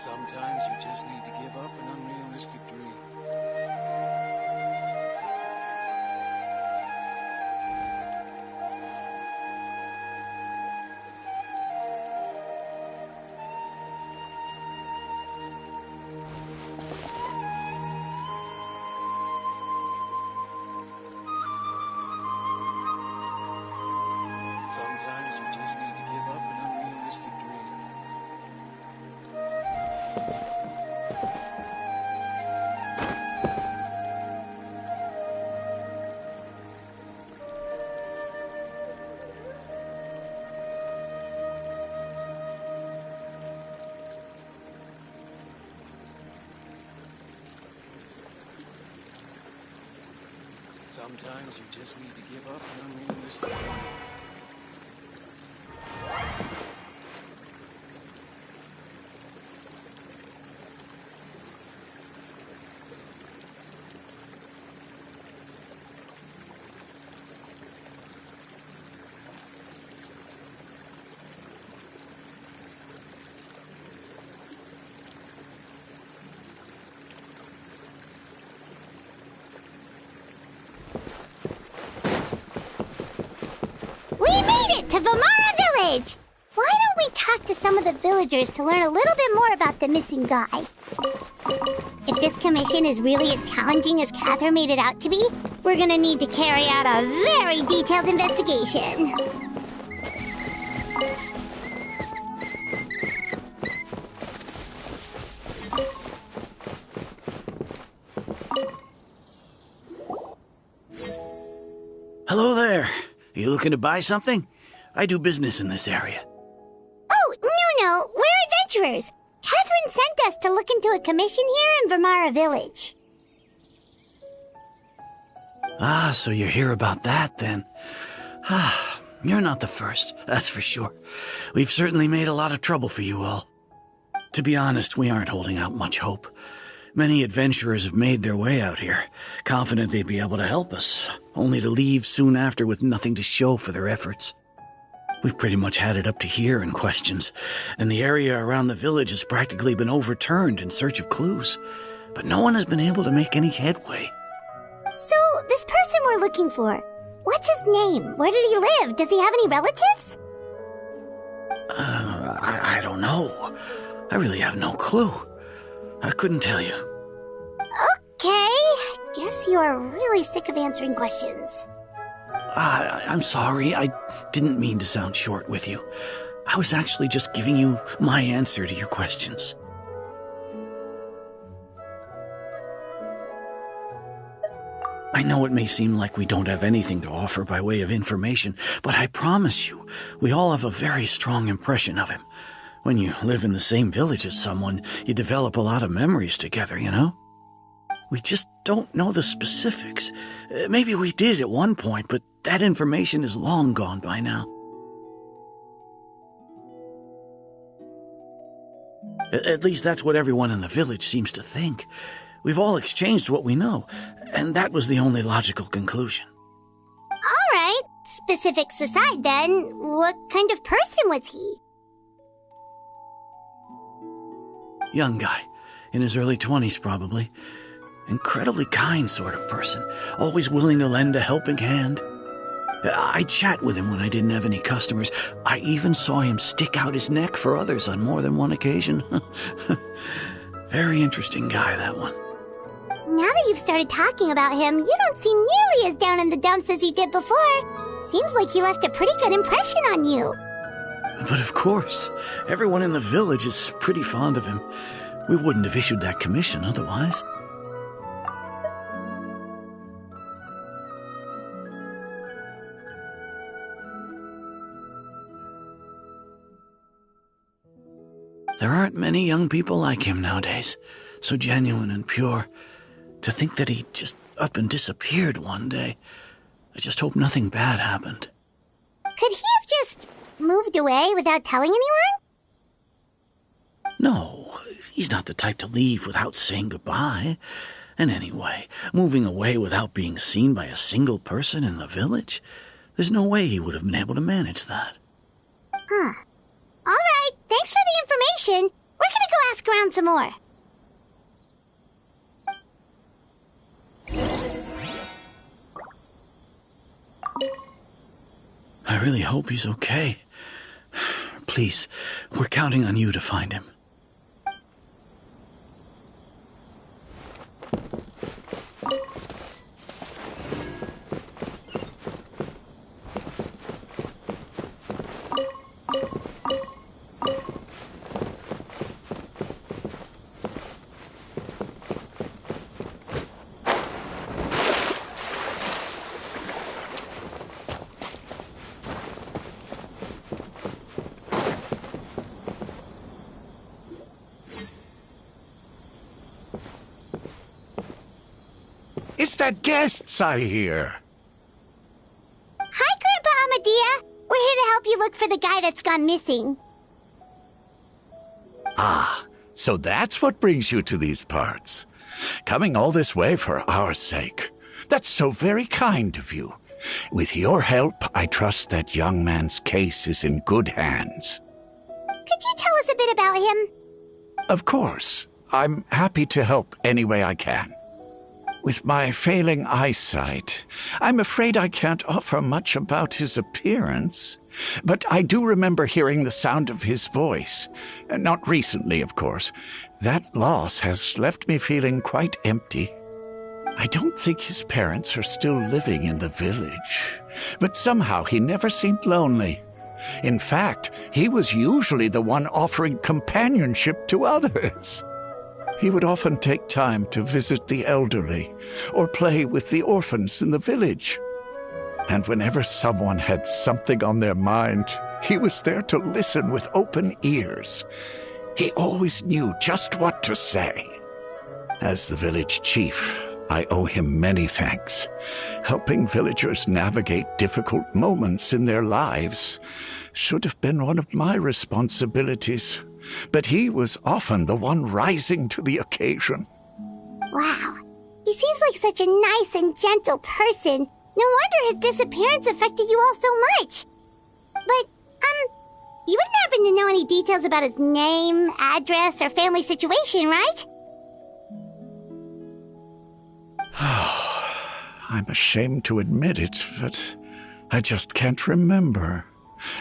Sometimes you just need to give up an unrealistic dream. Sometimes you just need to give up an unrealistic dream. Sometimes you just need to give up an unrealistic dream. To Vamara Village! Why don't we talk to some of the villagers to learn a little bit more about the missing guy? If this commission is really as challenging as Catherine made it out to be, we're gonna need to carry out a very detailed investigation. Hello there. Are you looking to buy something? I do business in this area. Oh, no, we're adventurers. Catherine sent us to look into a commission here in Vamara Village. Ah, so you're here about that, then. Ah, you're not the first, that's for sure. We've certainly made a lot of trouble for you all. To be honest, we aren't holding out much hope. Many adventurers have made their way out here, confident they'd be able to help us, only to leave soon after with nothing to show for their efforts. We've pretty much had it up to here in questions, and the area around the village has practically been overturned in search of clues. But no one has been able to make any headway. So, this person we're looking for, what's his name? Where did he live? Does he have any relatives? I don't know. I really have no clue. I couldn't tell you. Okay, guess you are really sick of answering questions. I'm sorry, I didn't mean to sound short with you. I was actually just giving you my answer to your questions. I know it may seem like we don't have anything to offer by way of information, but I promise you, we all have a very strong impression of him. When you live in the same village as someone, you develop a lot of memories together, you know? We just don't know the specifics. Maybe we did at one point, but that information is long gone by now. At least that's what everyone in the village seems to think. We've all exchanged what we know, and that was the only logical conclusion. All right, specifics aside then, what kind of person was he? Young guy, in his early 20s probably. Incredibly kind sort of person, always willing to lend a helping hand. I'd chat with him when I didn't have any customers. I even saw him stick out his neck for others on more than one occasion. Very interesting guy, that one. Now that you've started talking about him, you don't seem nearly as down in the dumps as you did before. Seems like he left a pretty good impression on you. But of course, everyone in the village is pretty fond of him. We wouldn't have issued that commission otherwise. There aren't many young people like him nowadays, so genuine and pure. To think that he just up and disappeared one day. I just hope nothing bad happened. Could he have just moved away without telling anyone? No, he's not the type to leave without saying goodbye. And anyway, moving away without being seen by a single person in the village, there's no way he would have been able to manage that. Huh. All right, thanks for the information. We're gonna go ask around some more. I really hope he's okay. Please, we're counting on you to find him. It's the guests I hear. Hi, Grandpa Amadea. We're here to help you look for the guy that's gone missing. Ah, so that's what brings you to these parts. Coming all this way for our sake. That's so very kind of you. With your help, I trust that young man's case is in good hands. Could you tell us a bit about him? Of course. I'm happy to help any way I can. With my failing eyesight, I'm afraid I can't offer much about his appearance. But I do remember hearing the sound of his voice. Not recently, of course. That loss has left me feeling quite empty. I don't think his parents are still living in the village. But somehow he never seemed lonely. In fact, he was usually the one offering companionship to others. He would often take time to visit the elderly or play with the orphans in the village. And whenever someone had something on their mind, he was there to listen with open ears. He always knew just what to say. As the village chief, I owe him many thanks. Helping villagers navigate difficult moments in their lives should have been one of my responsibilities. But he was often the one rising to the occasion. Wow. He seems like such a nice and gentle person. No wonder his disappearance affected you all so much. But, you wouldn't happen to know any details about his name, address, or family situation, right? I'm ashamed to admit it, but I just can't remember.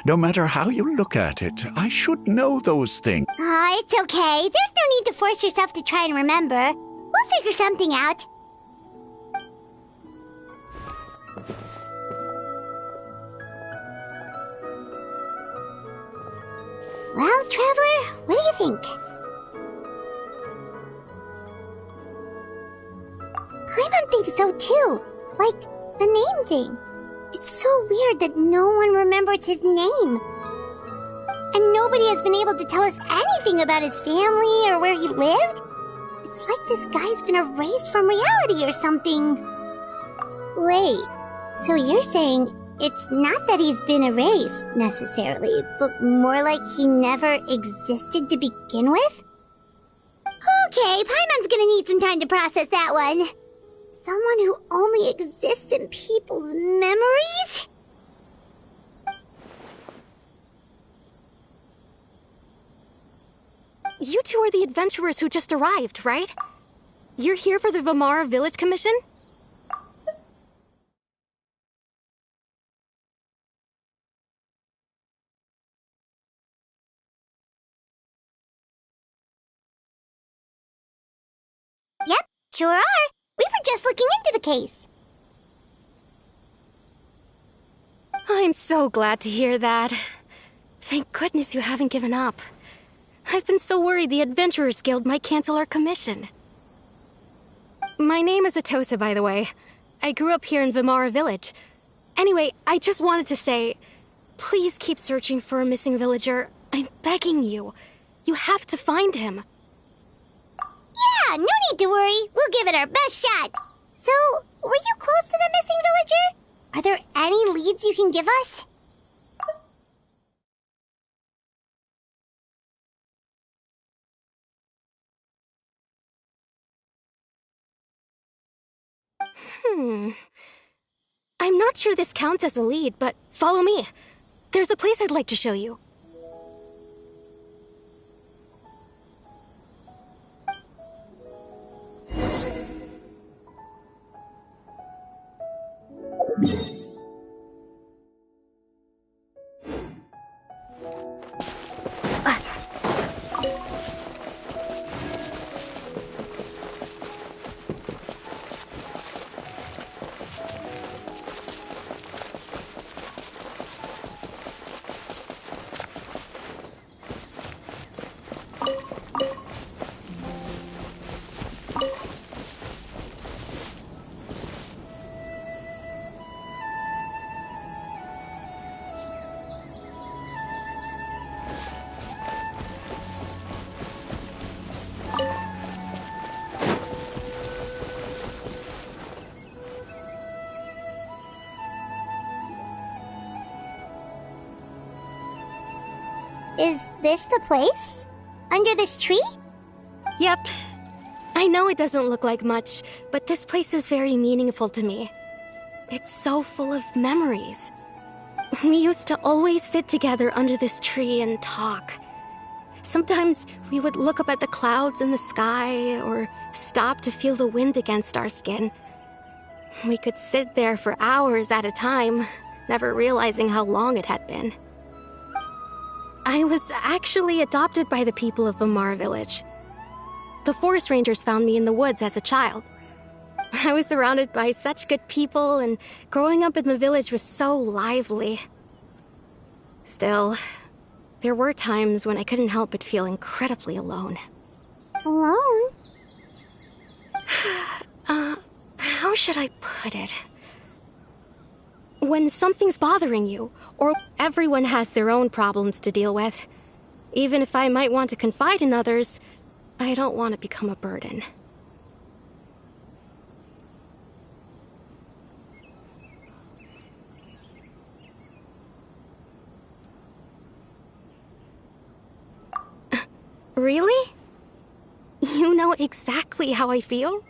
No matter how you look at it, I should know those things. It's okay. There's no need to force yourself to try and remember. We'll figure something out. Well, Traveler, what do you think? Paimon thinks so too. Like, the name thing. It's so weird that no one remembers his name. And nobody has been able to tell us anything about his family or where he lived. It's like this guy's been erased from reality or something. Wait, so you're saying it's not that he's been erased, necessarily, but more like he never existed to begin with? Okay, Paimon's gonna need some time to process that one. Someone who only exists in people's memories? You two are the adventurers who just arrived, right? You're here for the Vamara Village Commission? Yep, sure are. We were just looking into the case. I'm so glad to hear that. Thank goodness you haven't given up. I've been so worried the Adventurers Guild might cancel our commission. My name is Atosa, by the way. I grew up here in Vamara Village. Anyway, I just wanted to say, please keep searching for a missing villager. I'm begging you. You have to find him. Yeah, no need to worry. We'll give it our best shot. So, were you close to the missing villager? Are there any leads you can give us? I'm not sure this counts as a lead, but follow me. There's a place I'd like to show you. Is this the place? Under this tree? Yep. I know it doesn't look like much, but this place is very meaningful to me. It's so full of memories. We used to always sit together under this tree and talk. Sometimes we would look up at the clouds in the sky or stop to feel the wind against our skin. We could sit there for hours at a time, never realizing how long it had been. I was actually adopted by the people of Vamara village. The forest rangers found me in the woods as a child. I was surrounded by such good people, and growing up in the village was so lively. Still, there were times when I couldn't help but feel incredibly alone. Alone? How should I put it? When something's bothering you, or everyone has their own problems to deal with, even if I might want to confide in others, I don't want to become a burden. Really? You know exactly how I feel?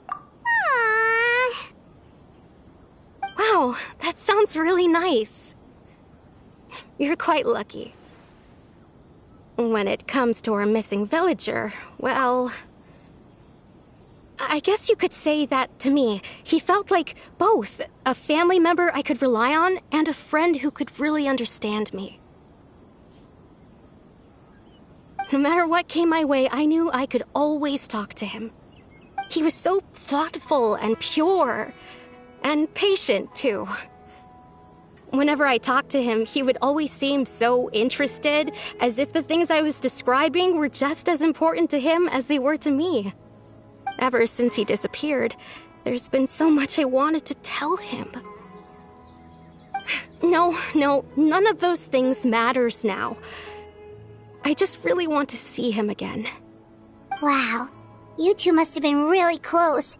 Aww. Wow, that sounds really nice. You're quite lucky. When it comes to our missing villager, well, I guess you could say that to me. He felt like both a family member I could rely on and a friend who could really understand me. No matter what came my way, I knew I could always talk to him. He was so thoughtful and pure, and patient, too. Whenever I talked to him, he would always seem so interested, as if the things I was describing were just as important to him as they were to me. Ever since he disappeared, there's been so much I wanted to tell him. No, none of those things matters now. I just really want to see him again. Wow. You two must have been really close.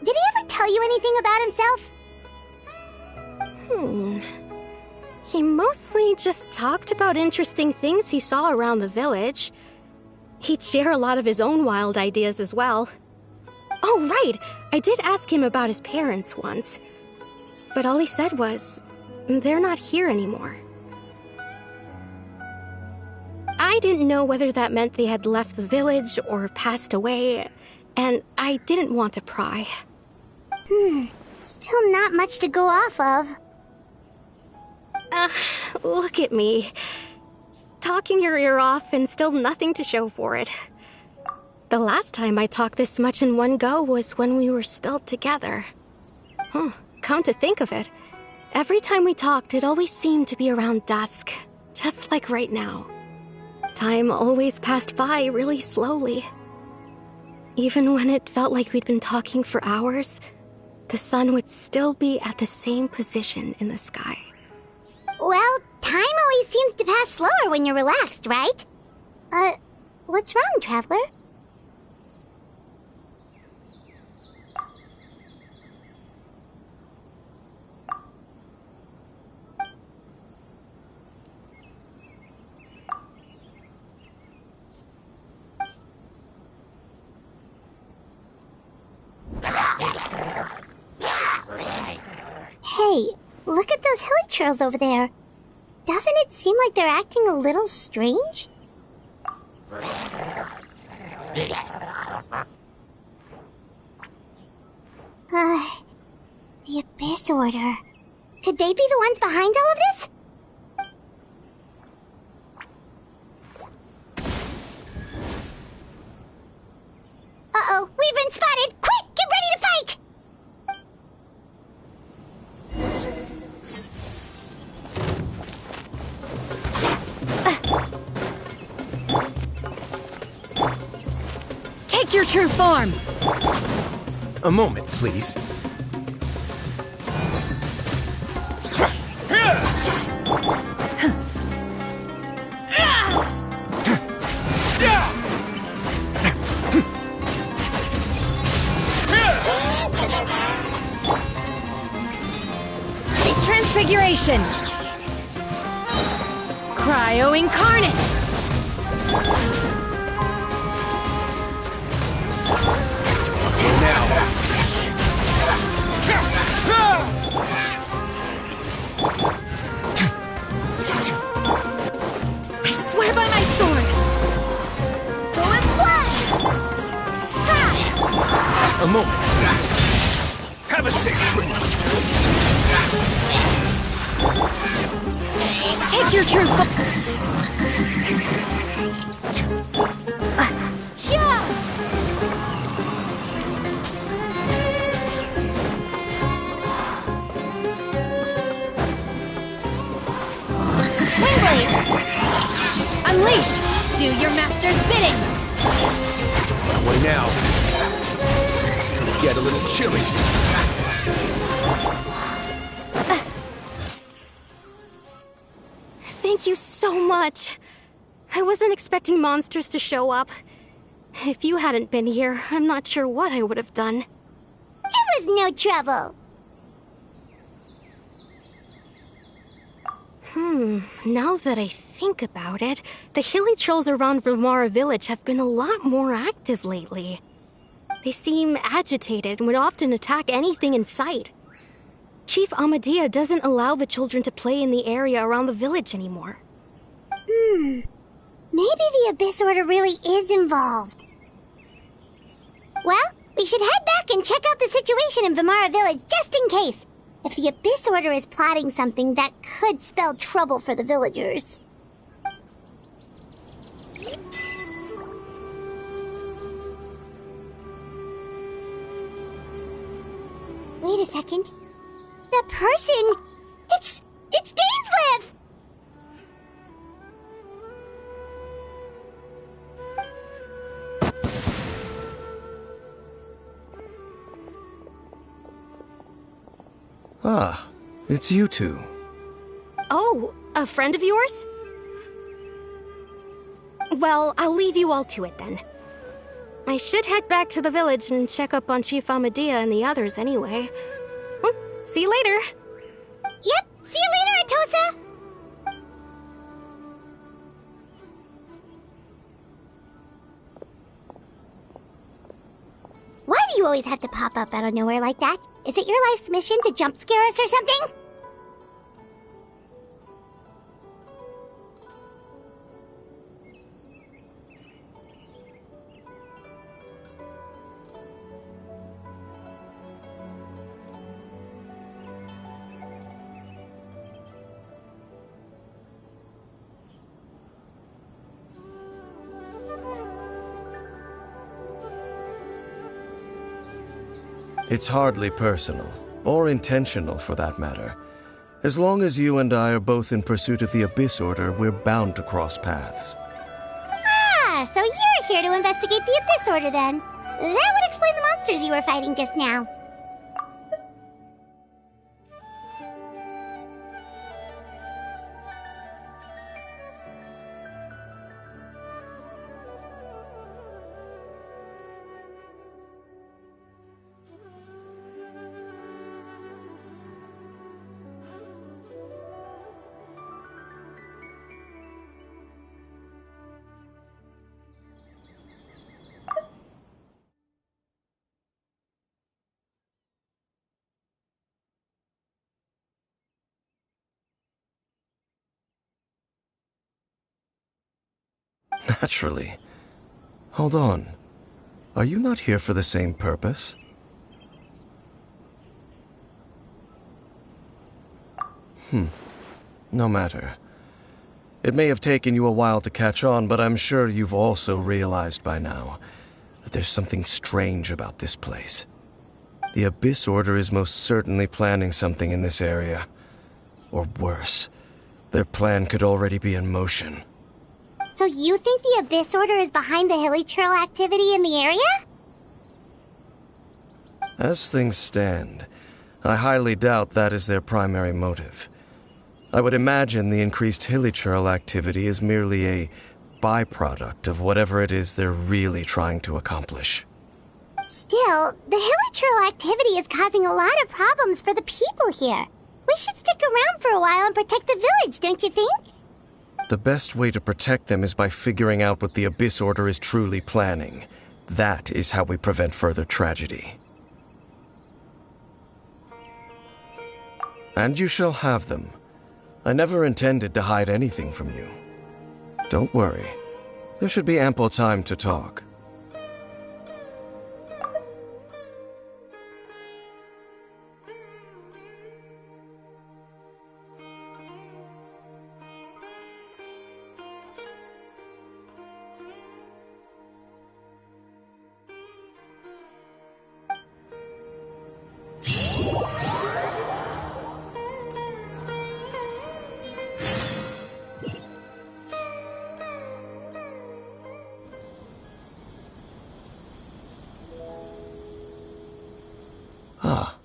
Did he ever tell you anything about himself? He mostly just talked about interesting things he saw around the village. He'd share a lot of his own wild ideas as well. Oh, right! I did ask him about his parents once. But all he said was, they're not here anymore. I didn't know whether that meant they had left the village or passed away, and I didn't want to pry. Still not much to go off of. Look at me. Talking your ear off and still nothing to show for it. The last time I talked this much in one go was when we were still together. Come to think of it, every time we talked, it always seemed to be around dusk, just like right now. Time always passed by really slowly. Even when it felt like we'd been talking for hours, the sun would still be at the same position in the sky. Well, time always seems to pass slower when you're relaxed, right? What's wrong, Traveler? Hey, look at those hilly trails over there. Doesn't it seem like they're acting a little strange? The Abyss Order. Could they be the ones behind all of this? Uh-oh, we've been spotted! Quick, get ready to fight! Take your true form! A moment, please. Transformation! Cryo Incarnate! Now. I swear by my sword! Full blood! A moment, please. Have a safe trip. Take your truth! Yeah! Wayblade! Unleash! Do your master's bidding! That way now. It's gonna get a little chilly. Thank you so much. I wasn't expecting monsters to show up. If you hadn't been here, I'm not sure what I would have done. It was no trouble. Now that I think about it, the hilly trolls around Vimara village have been a lot more active lately. They seem agitated and would often attack anything in sight. Chief Amadea doesn't allow the children to play in the area around the village anymore. Maybe the Abyss Order really is involved. Well, we should head back and check out the situation in Vimara village just in case. If the Abyss Order is plotting something that could spell trouble for the villagers. Wait a second. That person... It's Dainsleif! Ah, it's you two. Oh, a friend of yours? Well, I'll leave you all to it then. I should head back to the village and check up on Chief Amadea and the others anyway. Well, see you later. Yep, see you later, Atosa! Why do you always have to pop up out of nowhere like that? Is it your life's mission to jump scare us or something? It's hardly personal, or intentional for that matter. As long as you and I are both in pursuit of the Abyss Order, we're bound to cross paths. Ah, so you're here to investigate the Abyss Order then. That would explain the monsters you were fighting just now. Naturally. Hold on. Are you not here for the same purpose? No matter. It may have taken you a while to catch on, but I'm sure you've also realized by now that there's something strange about this place. The Abyss Order is most certainly planning something in this area. Or worse, their plan could already be in motion. So you think the Abyss Order is behind the hilly trail activity in the area? As things stand, I highly doubt that is their primary motive. I would imagine the increased hilichurl activity is merely a byproduct of whatever it is they're really trying to accomplish. Still, the hilichurl activity is causing a lot of problems for the people here. We should stick around for a while and protect the village, don't you think? The best way to protect them is by figuring out what the Abyss Order is truly planning. That is how we prevent further tragedy. And you shall have them. I never intended to hide anything from you. Don't worry. There should be ample time to talk. Ah,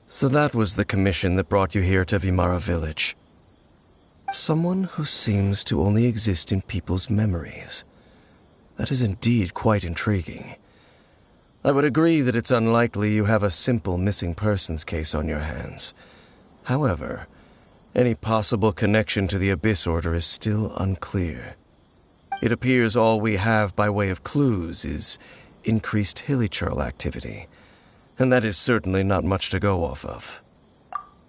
so that was the commission that brought you here to Vimara Village. Someone who seems to only exist in people's memories. That is indeed quite intriguing. I would agree that it's unlikely you have a simple missing persons case on your hands. However, any possible connection to the Abyss Order is still unclear. It appears all we have by way of clues is increased hilichurl activity. And that is certainly not much to go off of.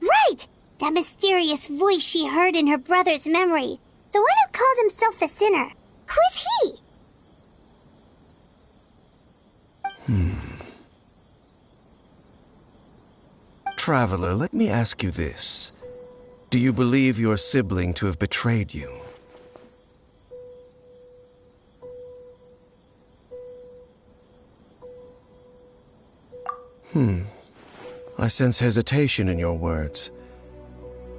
Right! That mysterious voice she heard in her brother's memory. The one who called himself a sinner. Who is he? Traveler, let me ask you this. Do you believe your sibling to have betrayed you? I sense hesitation in your words.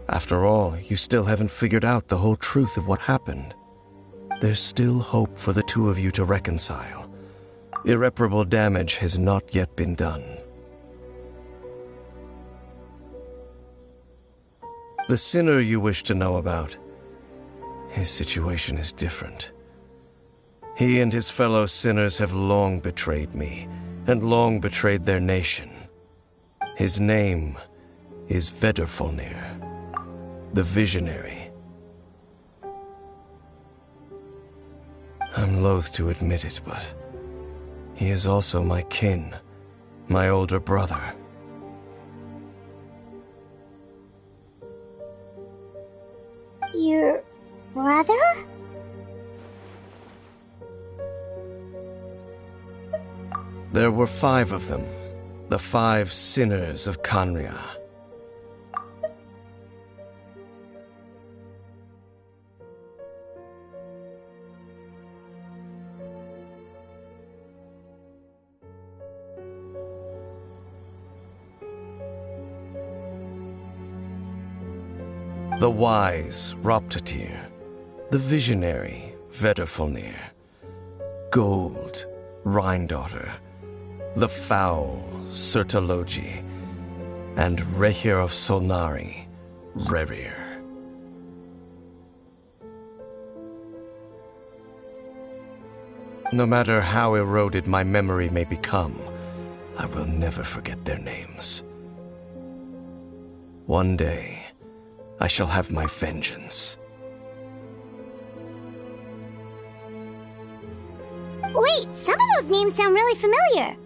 After all, you still haven't figured out the whole truth of what happened. There's still hope for the two of you to reconcile. Irreparable damage has not yet been done. The sinner you wish to know about, his situation is different. He and his fellow sinners have long betrayed me, and long betrayed their nation. His name is Vedrfolnir, the Visionary. I'm loath to admit it, but he is also my kin, my older brother. Your brother? There were 5 of them, the 5 sinners of Kanria. The wise Roptatir, the visionary Vedrfolnir, Gold Rhine-daughter, the foul Sertologi, and Rehir of Solnari, Rerir. No matter how eroded my memory may become, I will never forget their names. One day, I shall have my vengeance. Wait, some of those names sound really familiar.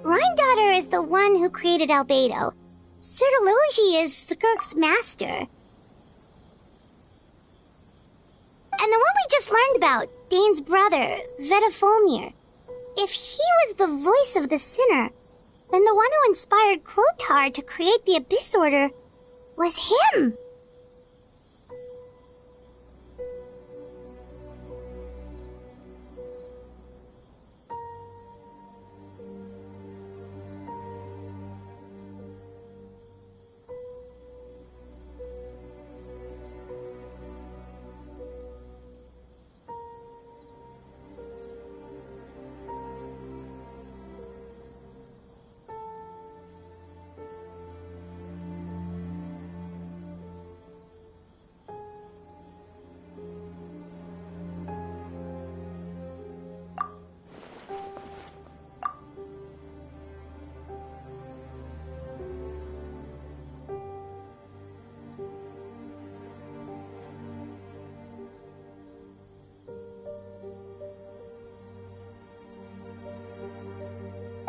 Rhine-daughter is the one who created Albedo. Sertologi is Skirk's master. And the one we just learned about, Dane's brother, Vedrfolnir. If he was the voice of the sinner, then the one who inspired Clothar to create the Abyss Order was him.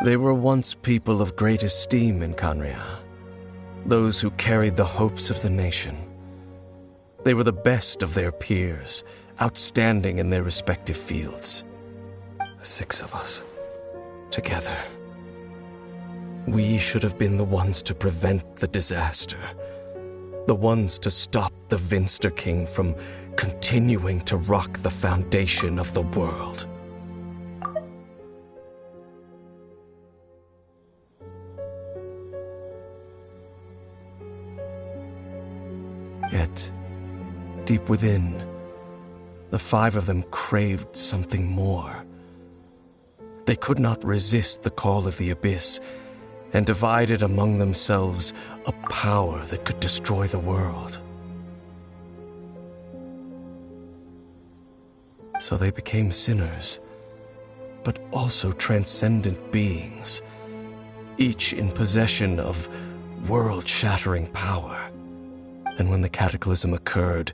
They were once people of great esteem in Canria, those who carried the hopes of the nation. They were the best of their peers, outstanding in their respective fields. The 6 of us, together. We should have been the ones to prevent the disaster. The ones to stop the Vinster King from continuing to rock the foundation of the world. Yet, deep within, the 5 of them craved something more. They could not resist the call of the Abyss, and divided among themselves a power that could destroy the world. So they became sinners, but also transcendent beings, each in possession of world-shattering power. And when the cataclysm occurred,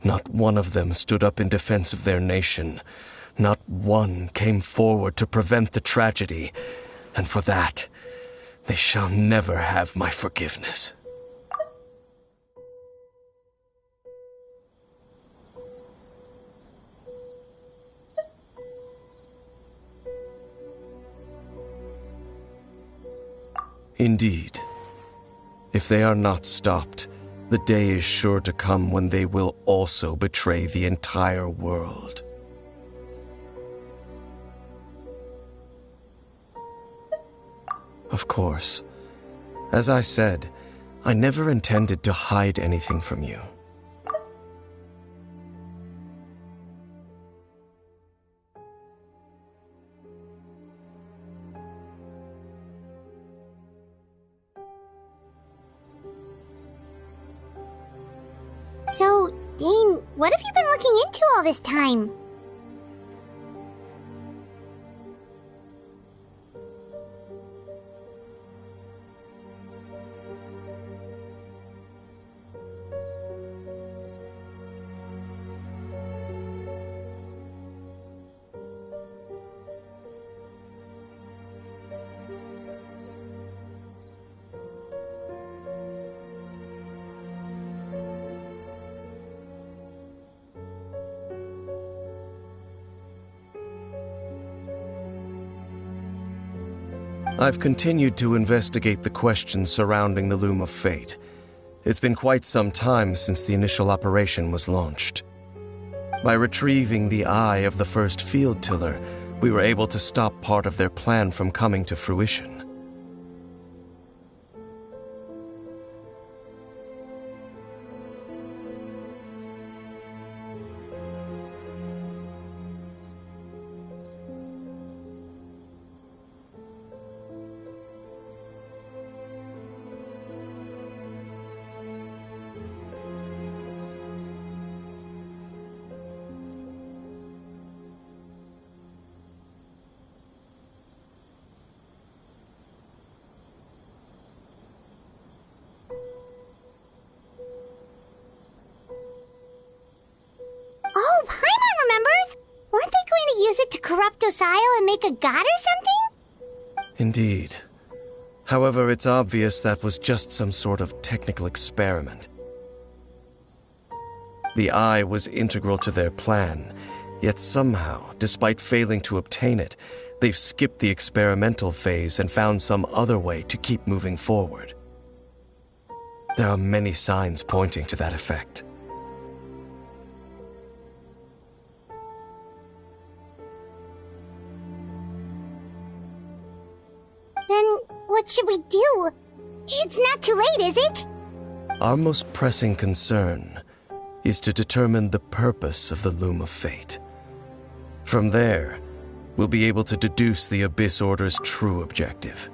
not one of them stood up in defense of their nation. Not one came forward to prevent the tragedy, and for that, they shall never have my forgiveness. Indeed, if they are not stopped, the day is sure to come when they will also betray the entire world. Of course, as I said, I never intended to hide anything from you. So, Dane, what have you been looking into all this time? I've continued to investigate the questions surrounding the Loom of Fate. It's been quite some time since the initial operation was launched. By retrieving the eye of the first field tiller, we were able to stop part of their plan from coming to fruition. Oh, Paimon remembers! Weren't they going to use it to corrupt Osial and make a god or something? Indeed. However, it's obvious that was just some sort of technical experiment. The eye was integral to their plan, yet somehow, despite failing to obtain it, they've skipped the experimental phase and found some other way to keep moving forward. There are many signs pointing to that effect. Then what should we do? It's not too late, is it? Our most pressing concern is to determine the purpose of the Loom of Fate. From there, we'll be able to deduce the Abyss Order's true objective.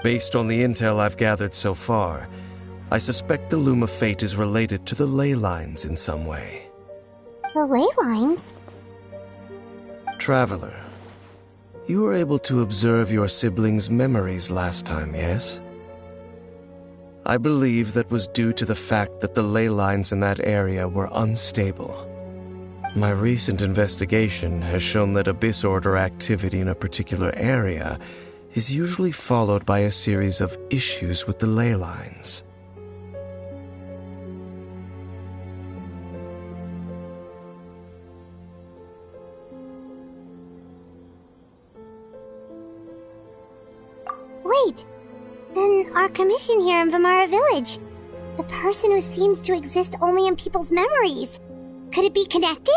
Based on the intel I've gathered so far, I suspect the Loom of Fate is related to the ley lines in some way. The ley lines? Traveler, you were able to observe your siblings' memories last time, yes? I believe that was due to the fact that the ley lines in that area were unstable. My recent investigation has shown that Abyss Order activity in a particular area is usually followed by a series of issues with the ley lines. Wait, then our commission here in Vamara Village, the person who seems to exist only in people's memories, could it be connected?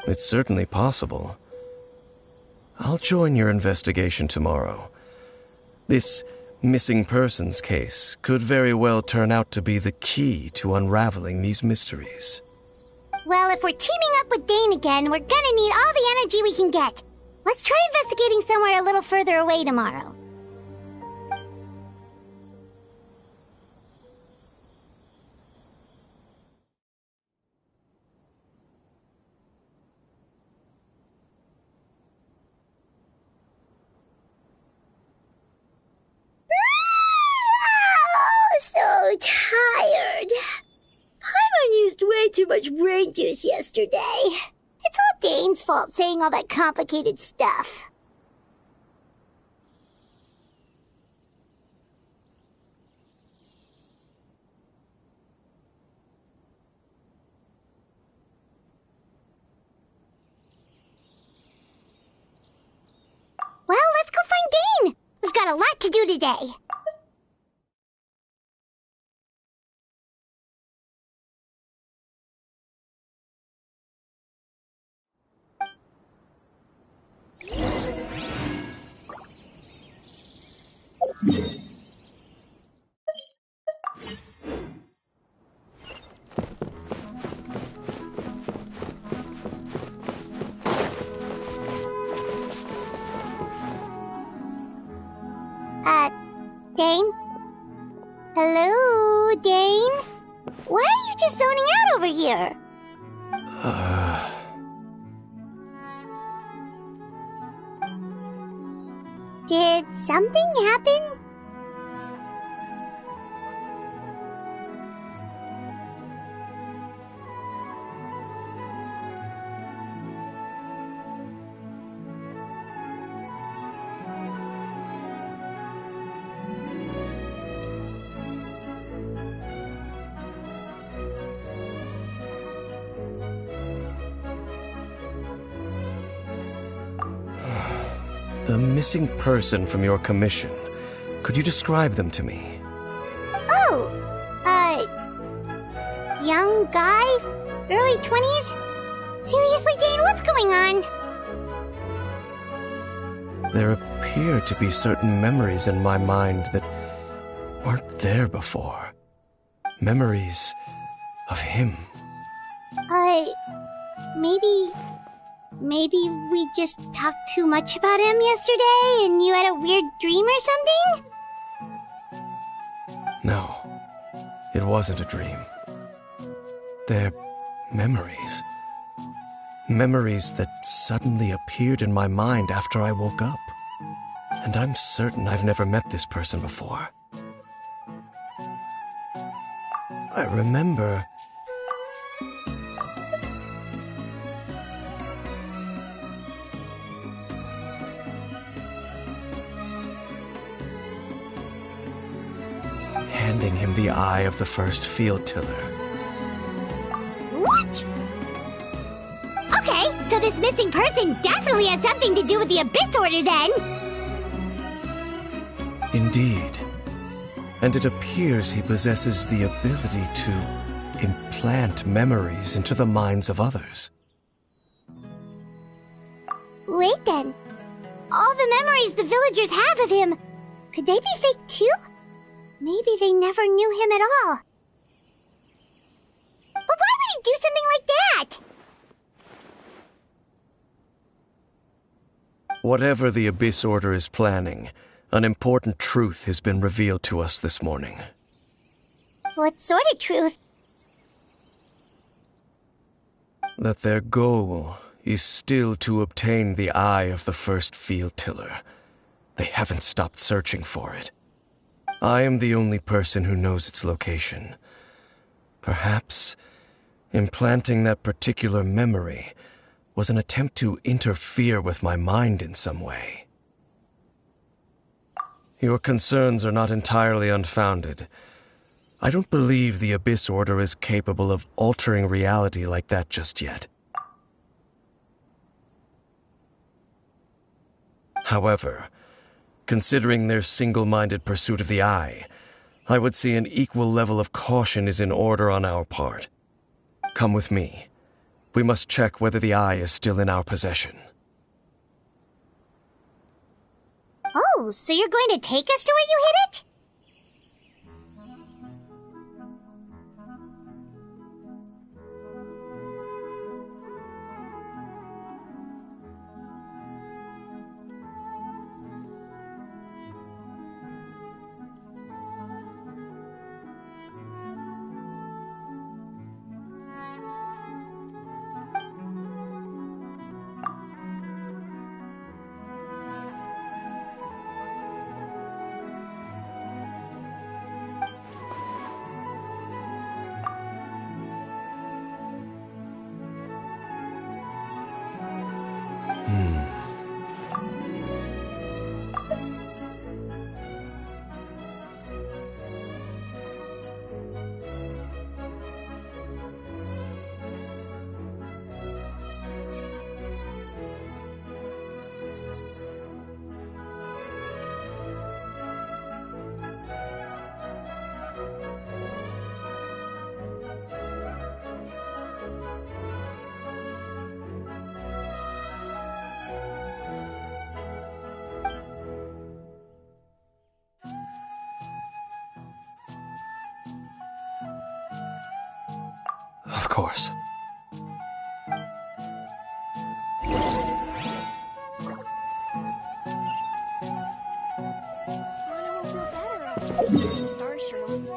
It's certainly possible. I'll join your investigation tomorrow. This missing persons case could very well turn out to be the key to unraveling these mysteries. Well, if we're teaming up with Dane again, we're gonna need all the energy we can get. Let's try investigating somewhere a little further away tomorrow. So tired. Paimon used way too much brain juice yesterday. It's all Dane's fault saying all that complicated stuff. Well, let's go find Dane. We've got a lot to do today. Dane? Hello, Dane? Why are you just zoning out over here? Did something happen? The missing person from your commission. Could you describe them to me? Oh, young guy? Early 20s? Seriously, Dane, what's going on? There appear to be certain memories in my mind that weren't there before. Memories of him. Maybe we just talked too much about him yesterday and you had a weird dream or something? No, it wasn't a dream. They're memories. Memories that suddenly appeared in my mind after I woke up. And I'm certain I've never met this person before. I remember... handing him the eye of the first field tiller. What? Okay, so this missing person definitely has something to do with the Abyss Order then! Indeed. And it appears he possesses the ability to implant memories into the minds of others. Wait then. All the memories the villagers have of him, could they be fake too? Maybe they never knew him at all. But why would he do something like that? Whatever the Abyss Order is planning, an important truth has been revealed to us this morning. What sort of truth? That their goal is still to obtain the eye of the first field tiller. They haven't stopped searching for it. I am the only person who knows its location. Perhaps implanting that particular memory was an attempt to interfere with my mind in some way. Your concerns are not entirely unfounded. I don't believe the Abyss Order is capable of altering reality like that just yet. However, considering their single-minded pursuit of the Eye, I would say an equal level of caution is in order on our part. Come with me. We must check whether the Eye is still in our possession. Oh, so you're going to take us to where you hid it? Of course. Lana will feel better after eating some star shrooms.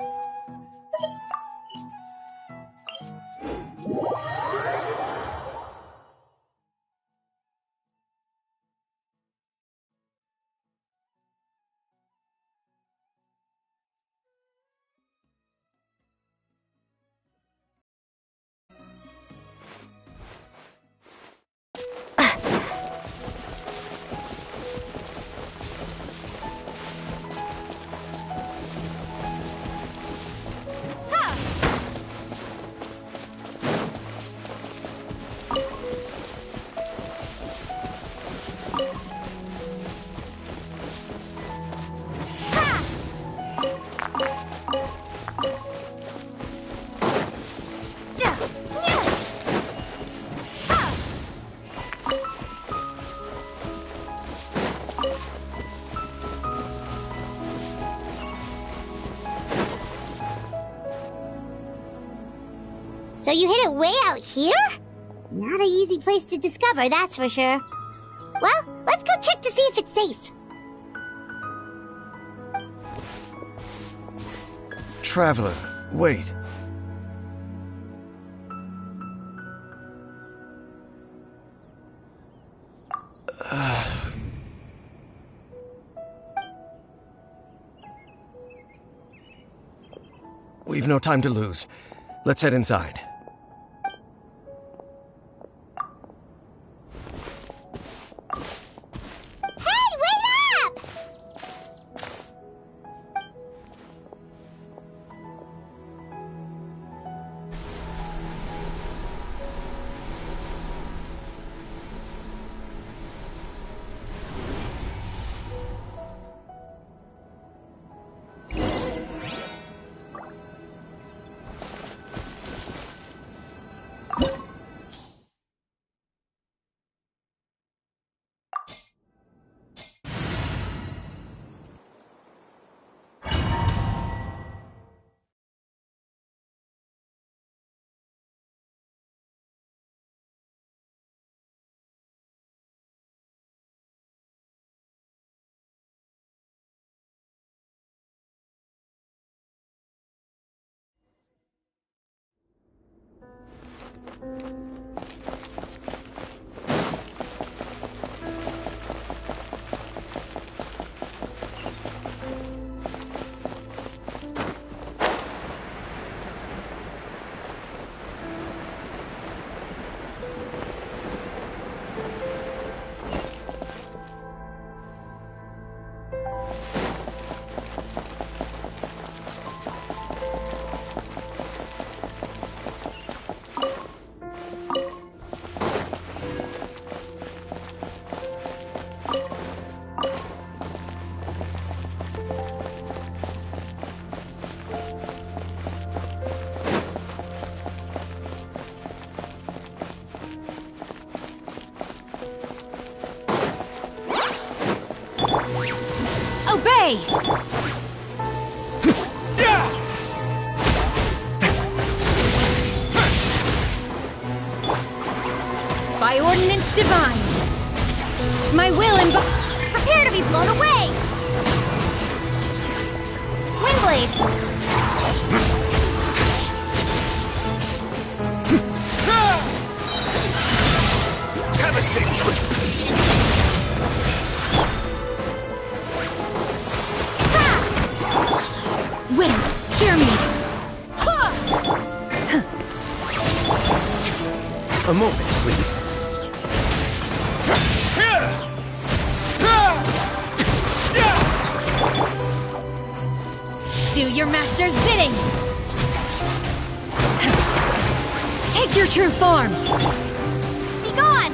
So you hid it way out here? Not an easy place to discover, that's for sure. Well, let's go check to see if it's safe. Traveler, wait. We've no time to lose. Let's head inside. Hey, wait up! Obey! By ordinance divine, my will and Prepare to be blown away! Windblade! Have a safe trip. wind, hear me! A moment, please. Do your master's bidding! Take your true form! Be gone!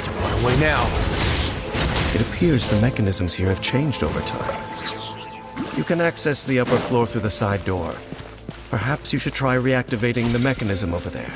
Don't run away now. It appears the mechanisms here have changed over time. You can access the upper floor through the side door. Perhaps you should try reactivating the mechanism over there.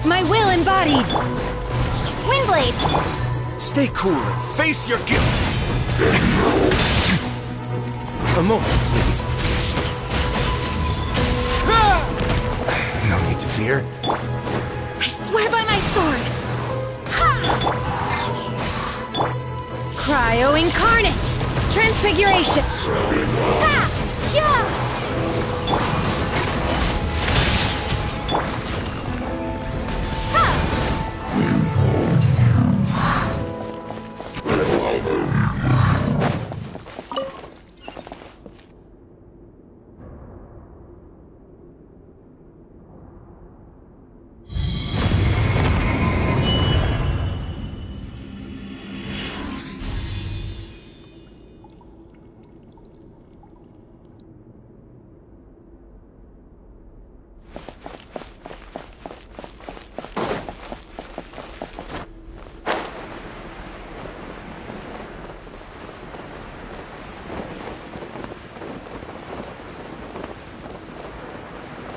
My will embodied! Windblade! Stay cool and face your guilt. A moment, please. No need to fear. I swear by my sword! Cryo Incarnate! Transfiguration!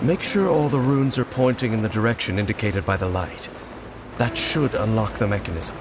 Make sure all the runes are pointing in the direction indicated by the light. That should unlock the mechanism.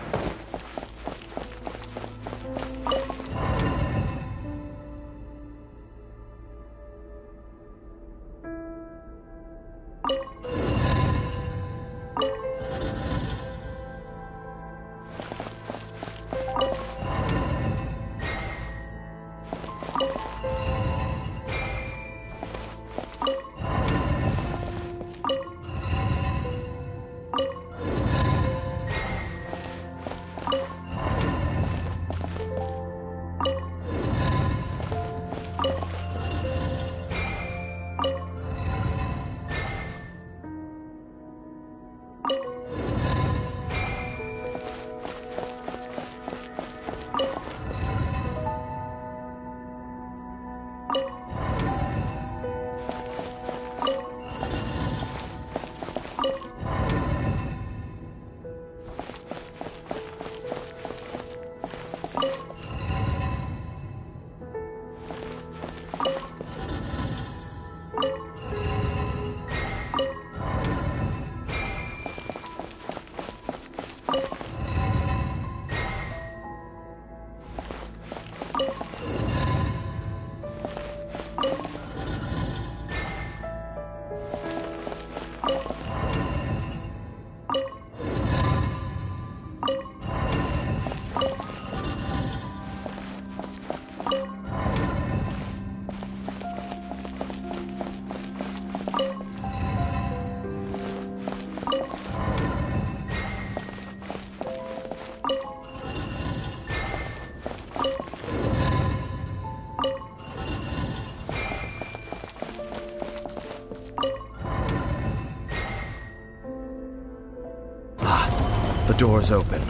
door's open.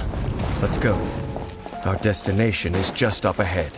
Let's go. Our destination is just up ahead.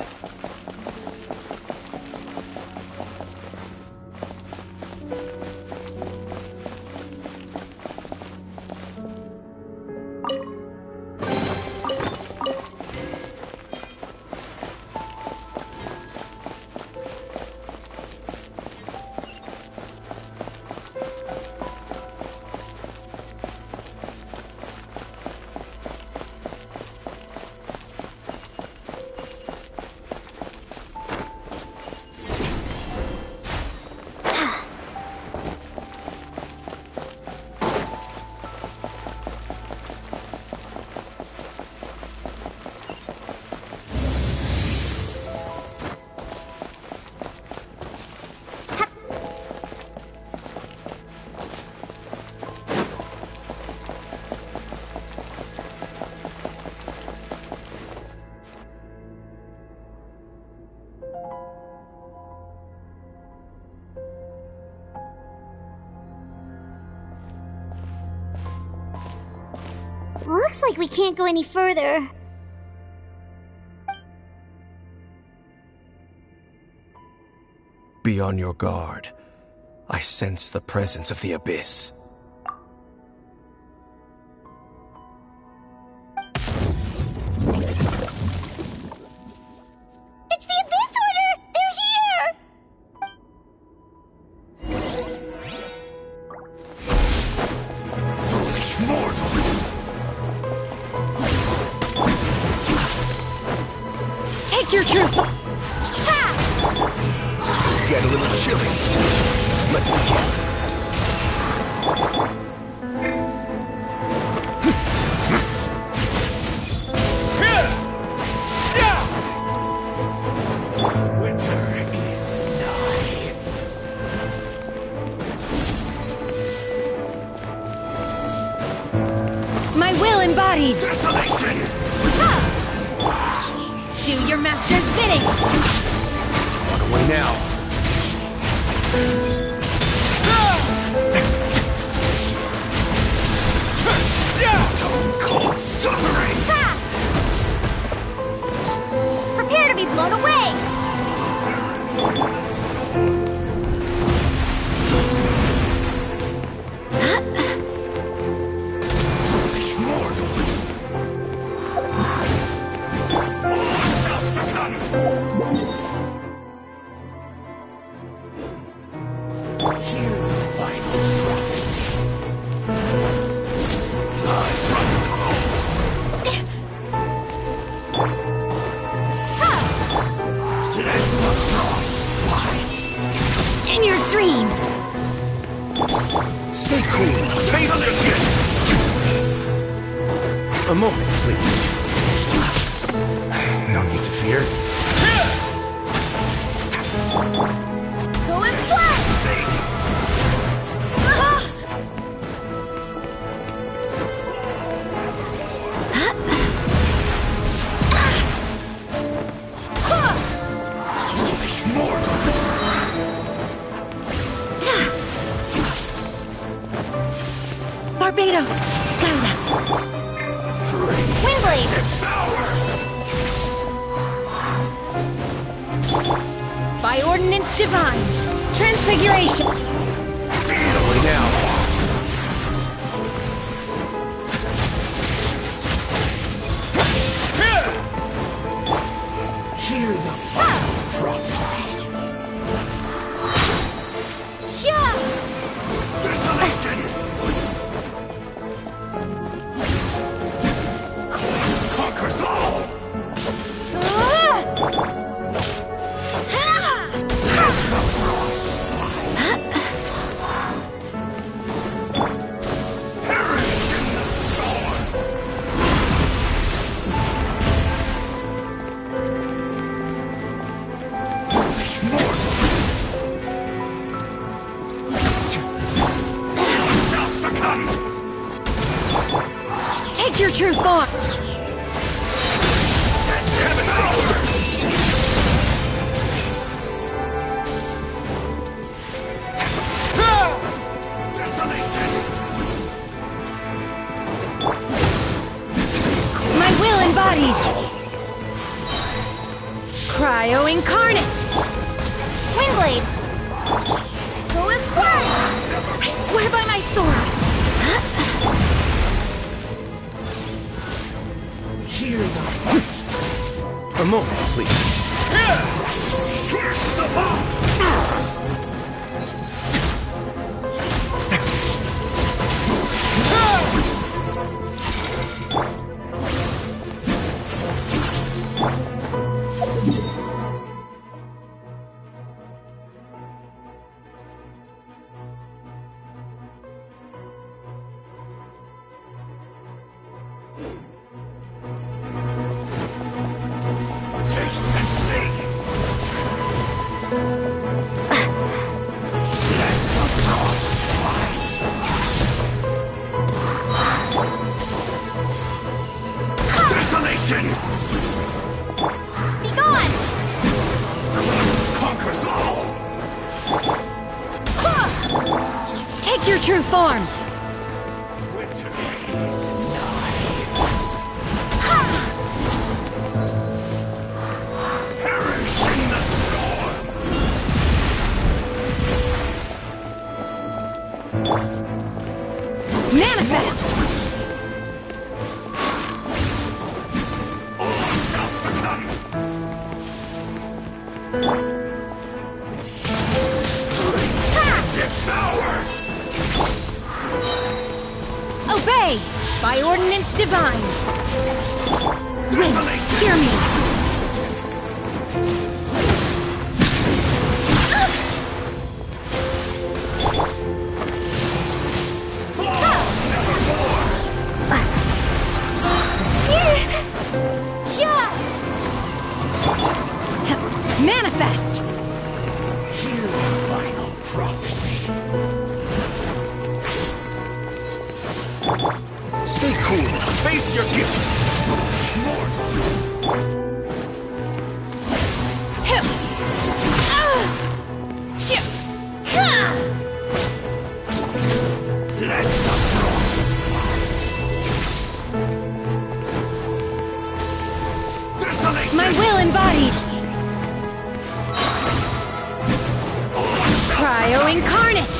Looks like we can't go any further. Be on your guard. I sense the presence of the Abyss. It's the Abyss Order! They're here! Foolish mortals! Take your truth! Get a little chilly. Let's begin. Winter is nigh. My will embodied! Desolation! Do your master's bidding! On away now. Cold suffering! Prepare to be blown away! Foolish mortals! Stop succumbing! Hear the final prophecy. Blood from the home. Let the frost fight. In your dreams! Stay cool. Face it. A moment, please. No need to fear. Go and fly! Foolish mortals! Barbados, guide us! Windblade! Power! By ordinance divine, transfiguration! Away now. Hear the final prophecy. Yeah! Desolation! Conquers all! The frost fight. Perish in the storm! Foolish mortals! Shall succumb! Take your true form! Desolation! Cryo Incarnate! Windblade! Go as flash! I swear by my sword! Hear the A moment, please. Desolation! Be gone! Conquers all! Take your true form! Winter is nigh. Perish in the storm! Manifest! All shall succumb! Devour! Obey! By ordinance divine! Wind, hear me! Manifest! Hear the final prophecy. Stay cool. Face your guilt. Let the frost desolation! My will embodied! Cryo Incarnate!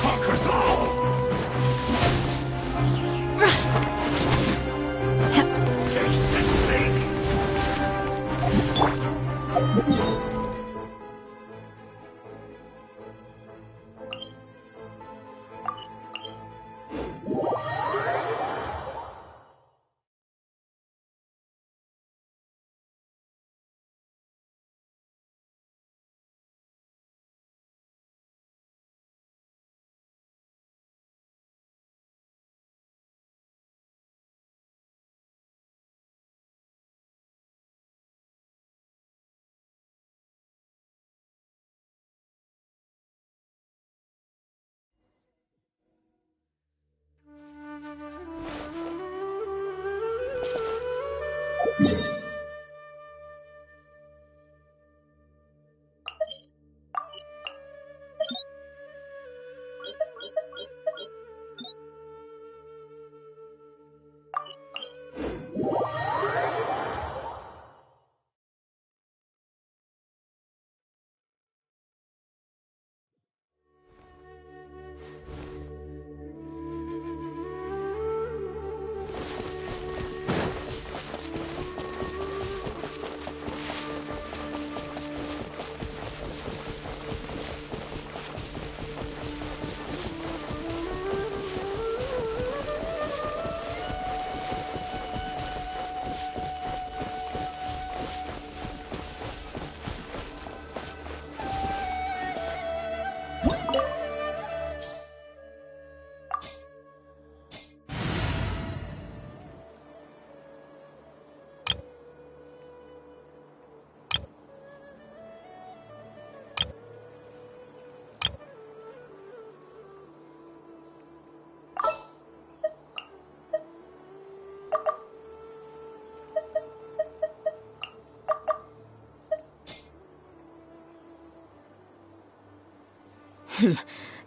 Conquers all! Taste and sing!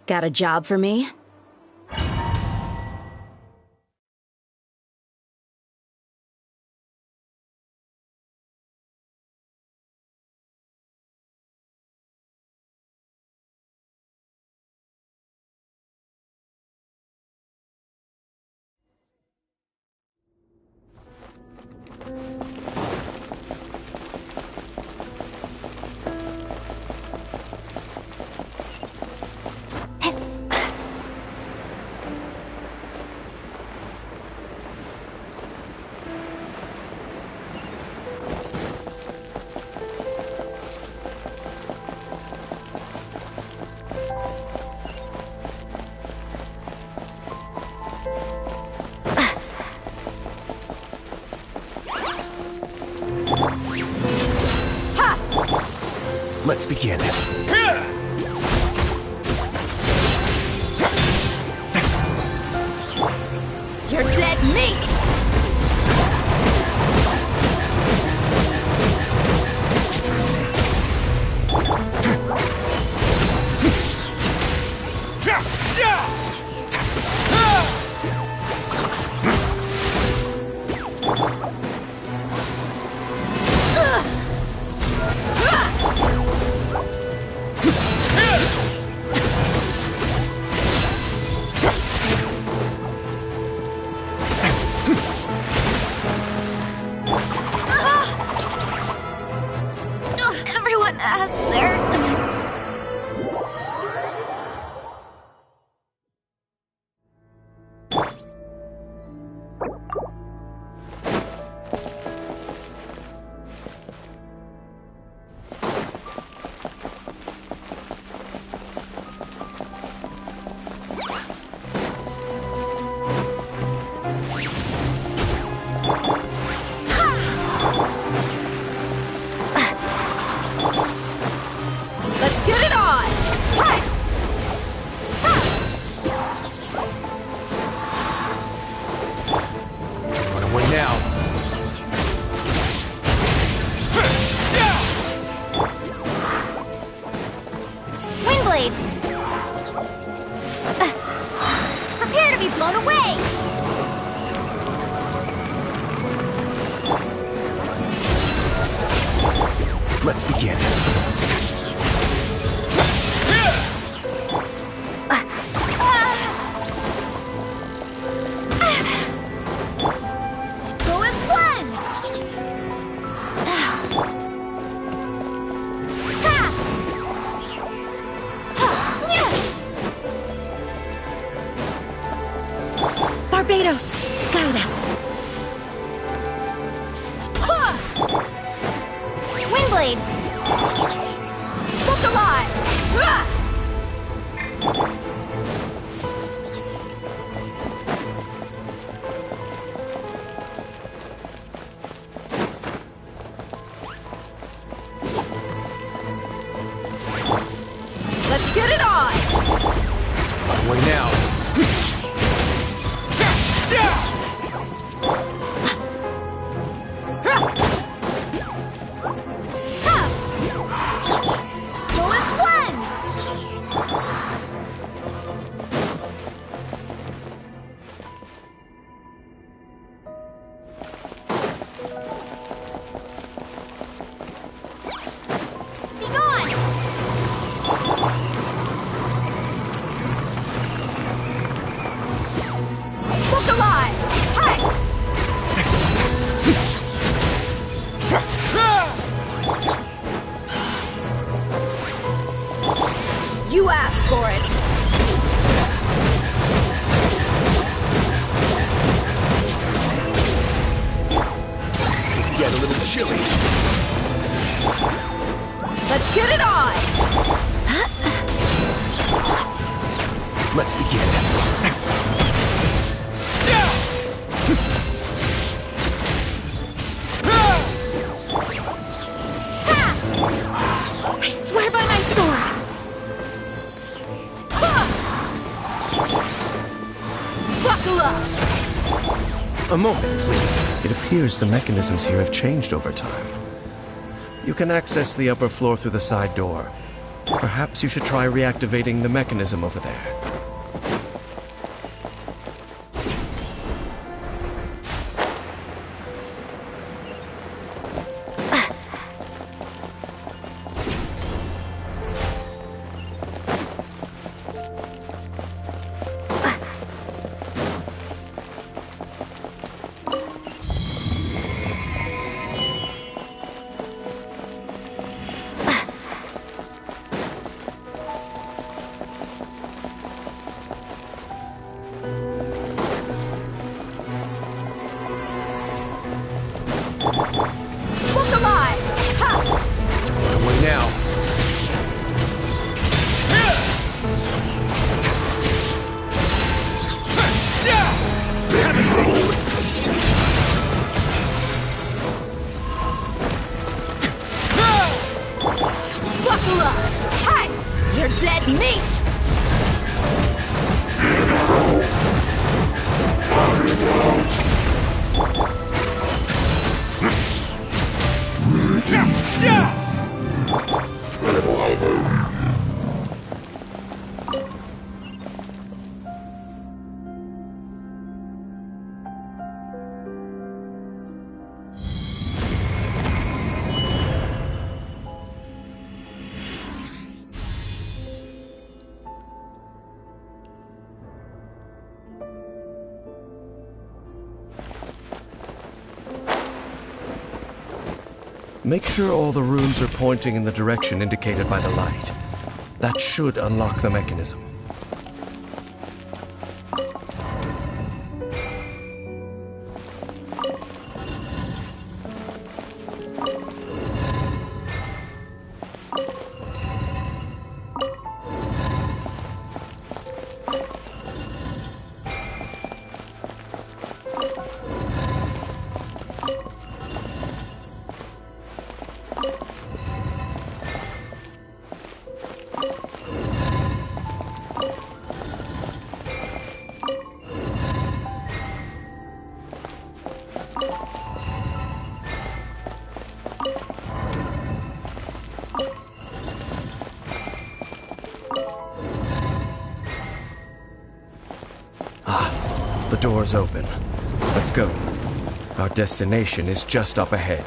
Got a job for me? Let's begin. You're dead meat! Everyone has their limits. Let's get it on! Hey! Run away now. Windblade! Prepare to be blown away! Let's begin. Go as one! Barbados, guide us. Windblade! Look alive! Let's get it on! Run away now. Go as one! Be gone! Look alive! Hey! You asked for it! This could get a little chilly. Let's get it on! Let's begin. I swear by my sword! Buckle up! A moment, please. It appears the mechanisms here have changed over time. You can access the upper floor through the side door. Perhaps you should try reactivating the mechanism over there. Look alive! Ha! Away now. Have a seat. Buckle up! Hi! You're dead meat! Make sure all the runes are pointing in the direction indicated by the light. That should unlock the mechanism. The door's open. Let's go. Our destination is just up ahead.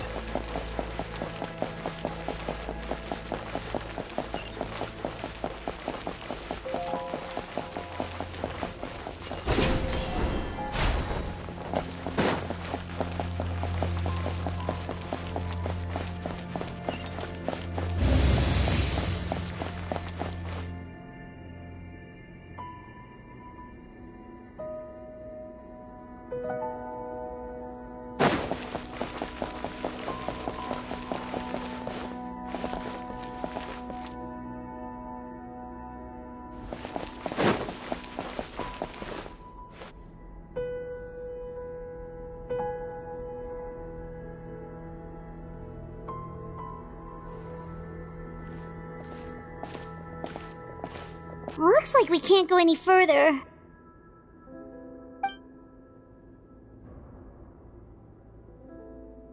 Looks like we can't go any further.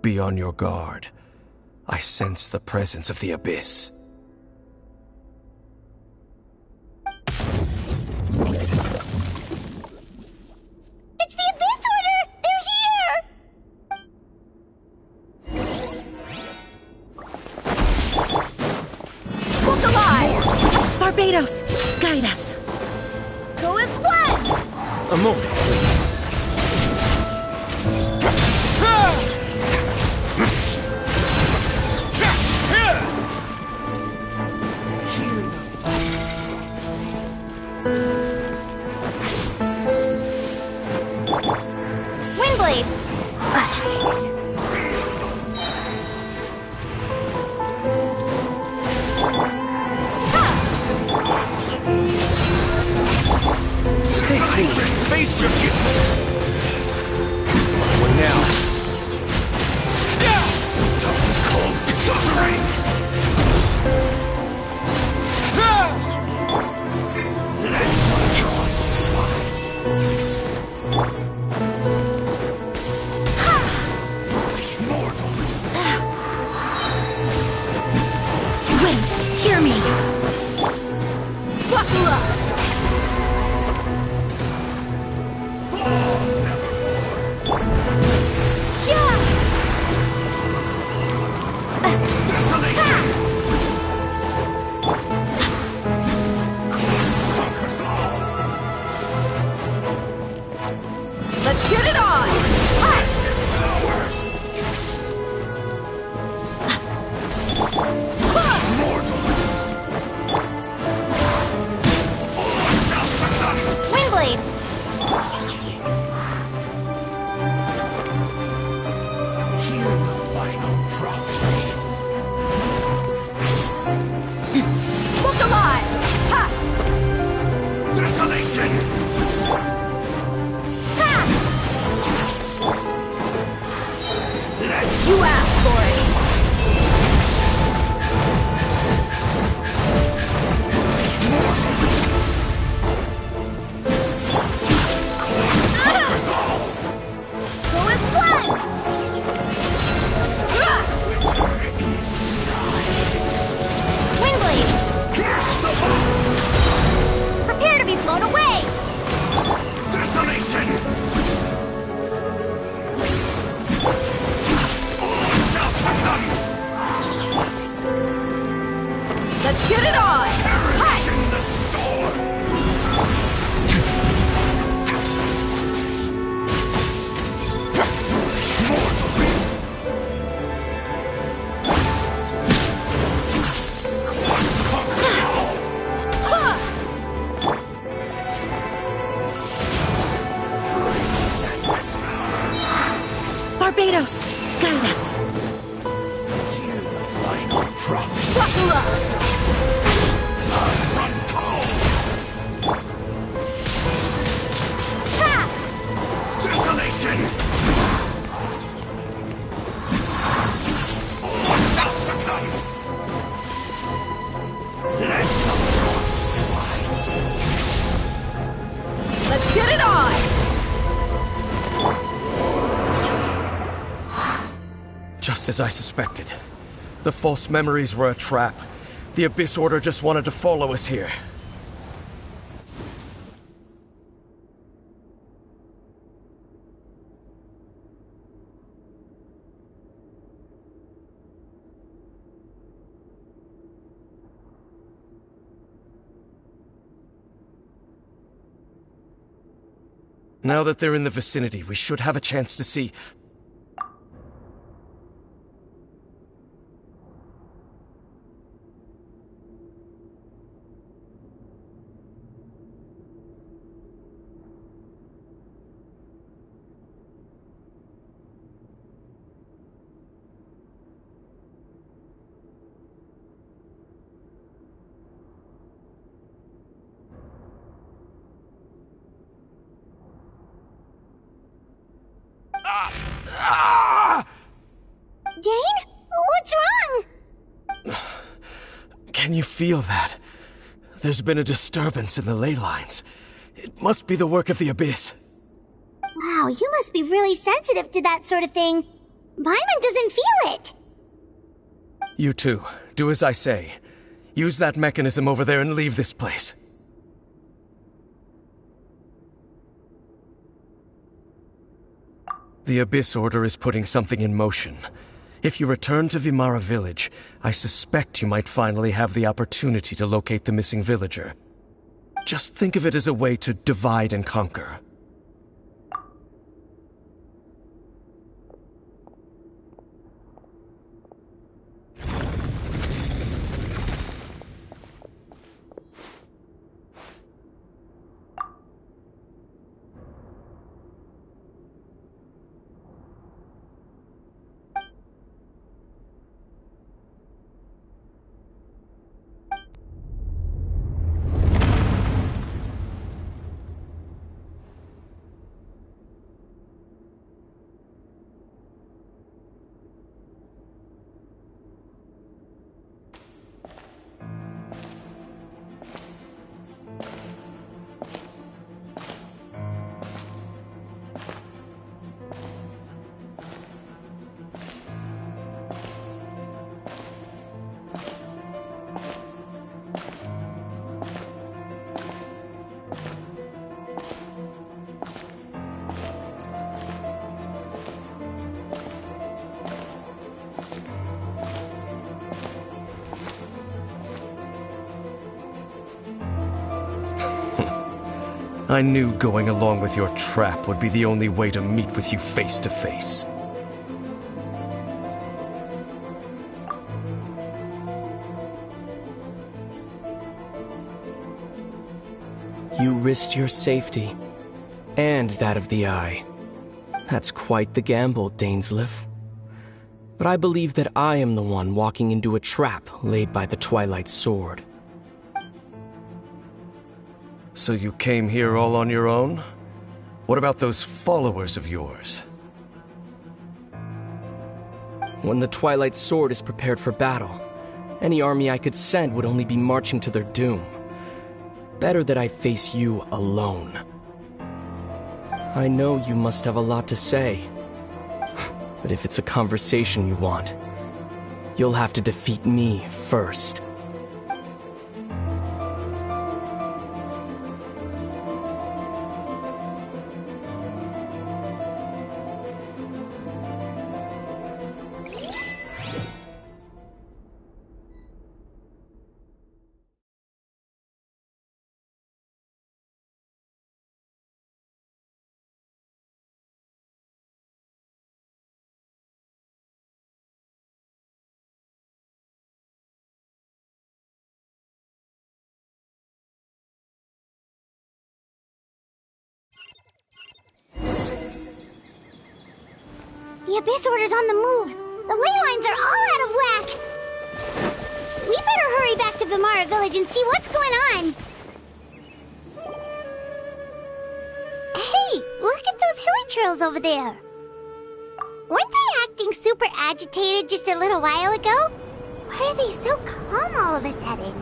Be on your guard. I sense the presence of the Abyss. It's the Abyss Order! They're here! Look alive! Barbados, guide us. Go as one! A moment, please. Windblade! Stay cool. Face your gift. What now? Cold suffering. Let's get it on! Hi! Windblade! Hear the final prophecy. Look alive! Ha! Desolation! Ha! You asked for it! Coolest one! Windblade! Prepare to be blown away! Desolation! Let's get it on! Hi! In the storm! Barbados, guide us. Hear the final prophecy. Buckle up! Desolation! Succumb! Let the frost Let's get it on! Just as I suspected. The false memories were a trap. The Abyss Order just wanted to follow us here. Now that they're in the vicinity, we should have a chance to see. Dane? What's wrong? Can you feel that? There's been a disturbance in the ley lines. It must be the work of the Abyss. Wow, you must be really sensitive to that sort of thing. Paimon doesn't feel it. You too. Do as I say. Use that mechanism over there and leave this place. The Abyss Order is putting something in motion. If you return to Vimara Village, I suspect you might finally have the opportunity to locate the missing villager. Just think of it as a way to divide and conquer. I knew going along with your trap would be the only way to meet with you face to face. You risked your safety, and that of the Eye. That's quite the gamble, Dainsleif. But I believe that I am the one walking into a trap laid by the Twilight Sword. So you came here all on your own? What about those followers of yours? When the Twilight Sword is prepared for battle, any army I could send would only be marching to their doom. Better that I face you alone. I know you must have a lot to say. But if it's a conversation you want, you'll have to defeat me first. The Abyss Order's on the move. The ley lines are all out of whack. We better hurry back to Vimara Village and see what's going on. Hey, look at those hilichurls over there. Weren't they acting super agitated just a little while ago? Why are they so calm all of a sudden?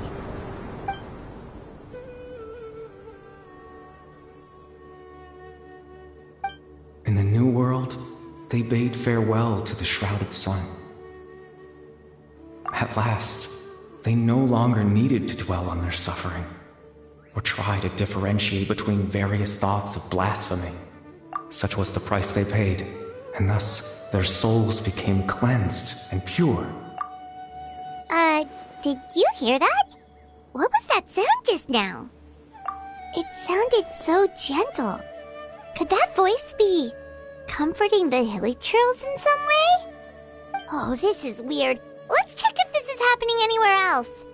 In the New World, they bade farewell to the shrouded sun. At last, they no longer needed to dwell on their suffering, or try to differentiate between various thoughts of blasphemy. Such was the price they paid, and thus their souls became cleansed and pure. Did you hear that? What was that sound just now? It sounded so gentle. Could that voice be comforting the hilichurls in some way? Oh, this is weird. Let's check if this is happening anywhere else.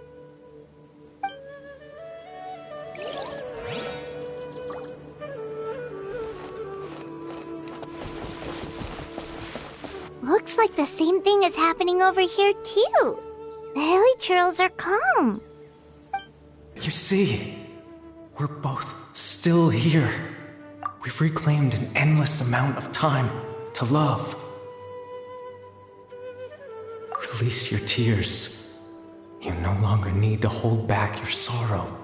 Looks like the same thing is happening over here too. The hilichurls are calm. You see, we're both still here. We've reclaimed an endless amount of time to love. Release your tears. You no longer need to hold back your sorrow.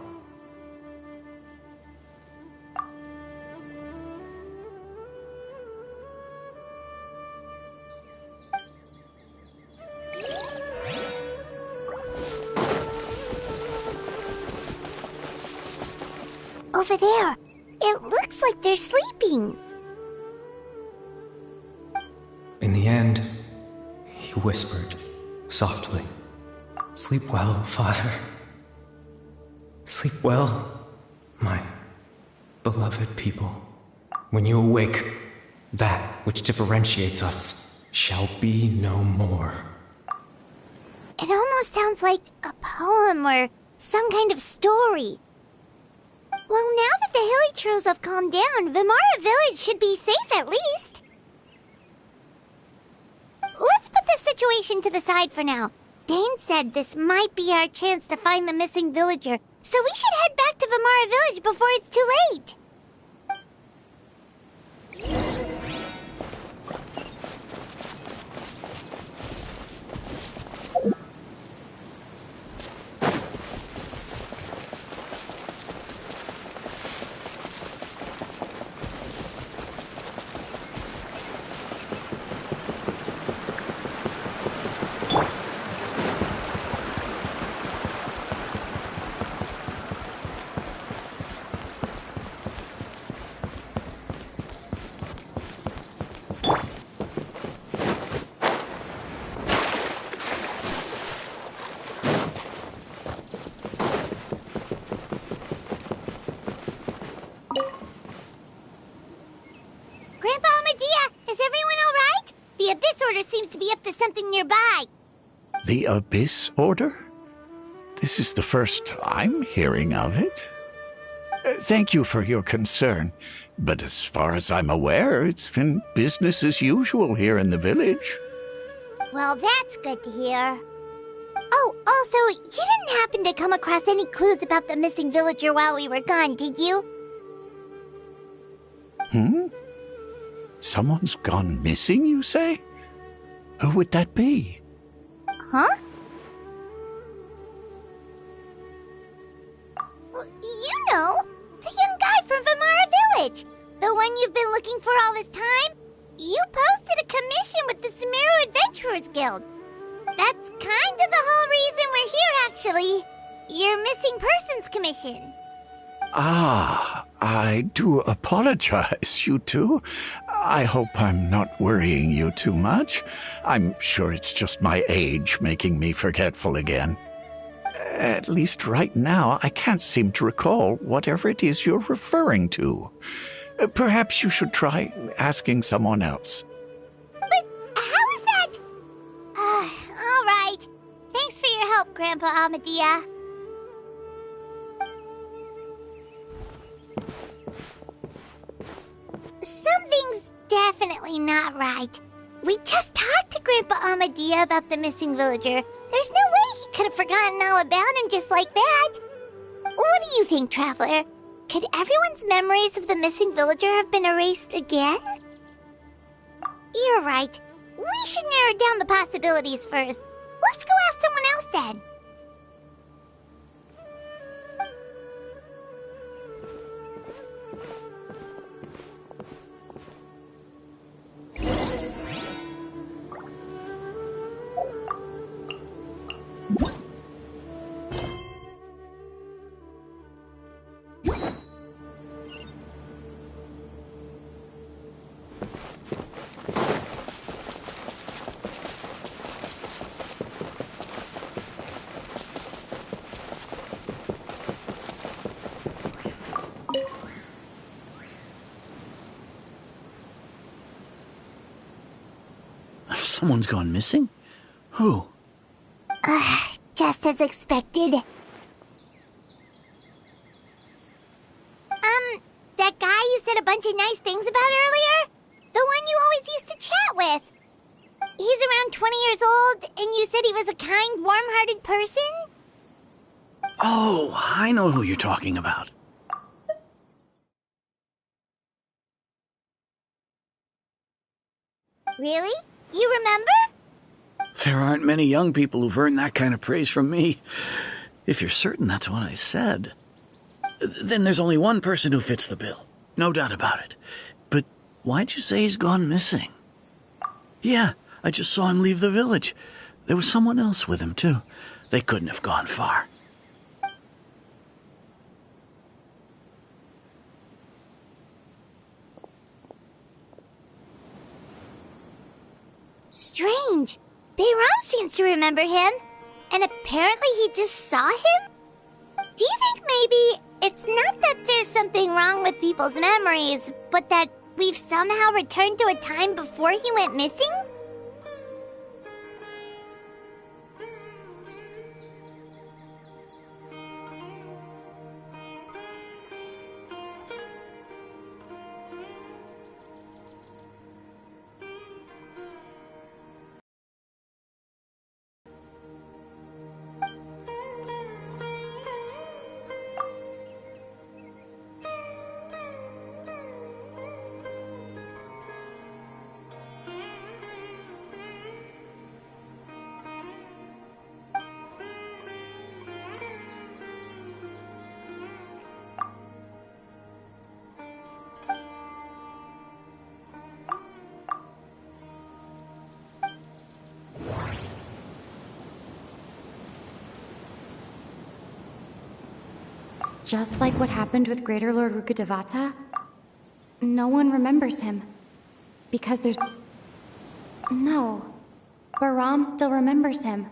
Over there. It looks like they're sleeping. In the end, he whispered, softly, "Sleep well, Father. Sleep well, my beloved people. When you awake, that which differentiates us shall be no more." It almost sounds like a poem or some kind of story. Well, now that the hilichurls have calmed down, Vimara Village should be safe at least. Let's put this situation to the side for now. Dane said this might be our chance to find the missing villager, so we should head back to Vimara Village before it's too late. Abyss Order seems to be up to something nearby. The Abyss Order? This is the first I'm hearing of it. Thank you for your concern, but as far as I'm aware, it's been business as usual here in the village. Well, that's good to hear. Oh, also, you didn't happen to come across any clues about the missing villager while we were gone, did you? Someone's gone missing, you say? Who would that be? Huh? Well, you know, the young guy from Vamara Village. The one you've been looking for all this time. You posted a commission with the Sumeru Adventurers Guild. That's kind of the whole reason we're here, actually. Your missing persons commission. Ah, I do apologize, you two. I hope I'm not worrying you too much. I'm sure it's just my age making me forgetful again. At least right now, I can't seem to recall whatever it is you're referring to. Perhaps you should try asking someone else. But how is that? All right. Thanks for your help, Grandpa Amadia. Something's definitely not right. We just talked to Grandpa Amadia about the missing villager. There's no way he could have forgotten all about him just like that. What do you think, Traveler? Could everyone's memories of the missing villager have been erased again? You're right. We should narrow down the possibilities first. Let's go ask someone else then. Someone's gone missing? Who? Just as expected. That guy you said a bunch of nice things about earlier? The one you always used to chat with. He's around 20 years old, and you said he was a kind, warm-hearted person? Oh, I know who you're talking about. Really? You remember? There aren't many young people who've earned that kind of praise from me. If you're certain that's what I said, then there's only one person who fits the bill. No doubt about it. But why'd you say he's gone missing? Yeah, I just saw him leave the village. There was someone else with him, too. They couldn't have gone far. Strange. Bayram seems to remember him. And apparently he just saw him? Do you think maybe it's not that there's something wrong with people's memories, but that we've somehow returned to a time before he went missing? Just like what happened with Greater Lord Rukkhadevata, no one remembers him. Because there's... No. Baram still remembers him.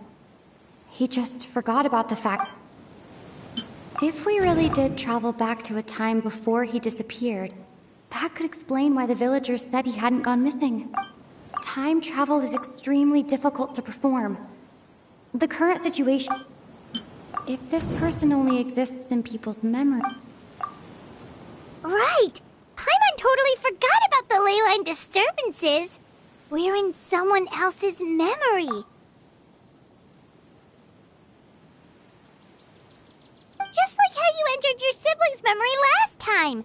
He just forgot about the fact... If we really did travel back to a time before he disappeared, that could explain why the villagers said he hadn't gone missing. time travel is extremely difficult to perform. The current situation... If this person only exists in people's memory... Right! Paimon totally forgot about the leyline disturbances. We're in someone else's memory. Just like how you entered your sibling's memory last time.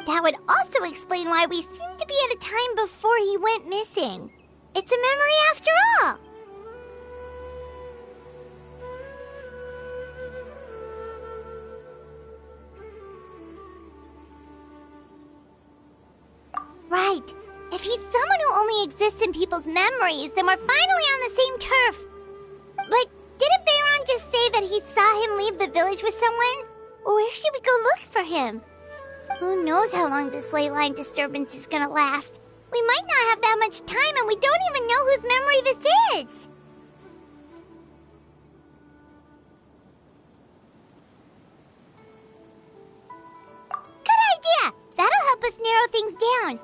That would also explain why we seem to be at a time before he went missing. It's a memory after all. Right. If he's someone who only exists in people's memories, then we're finally on the same turf. But didn't Bayron just say that he saw him leave the village with someone? Where should we go look for him? Who knows how long this leyline disturbance is gonna last? We might not have that much time, and we don't even know whose memory this is. Good idea! That'll help us narrow things down.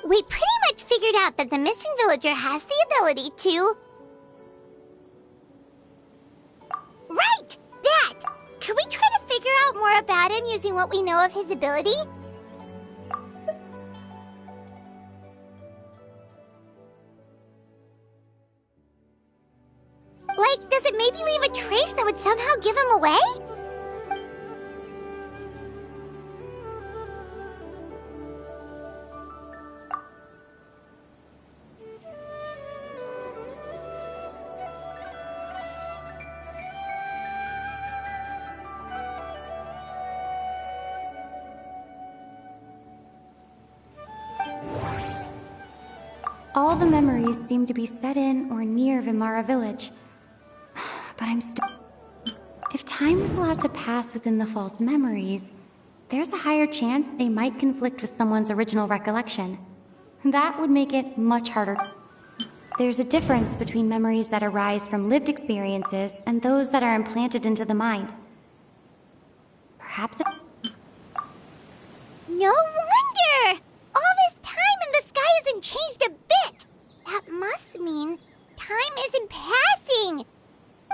We pretty much figured out that the missing villager has the ability to... Right! That! Could we try to figure out more about him using what we know of his ability? Like, does it maybe leave a trace that would somehow give him away? All the memories seem to be set in or near Vimara village. But I'm still... If time is allowed to pass within the false memories, there's a higher chance they might conflict with someone's original recollection. That would make it much harder. There's a difference between memories that arise from lived experiences and those that are implanted into the mind. Perhaps it... No wonder! All this time and the sky hasn't changed a bit! That must mean time isn't passing!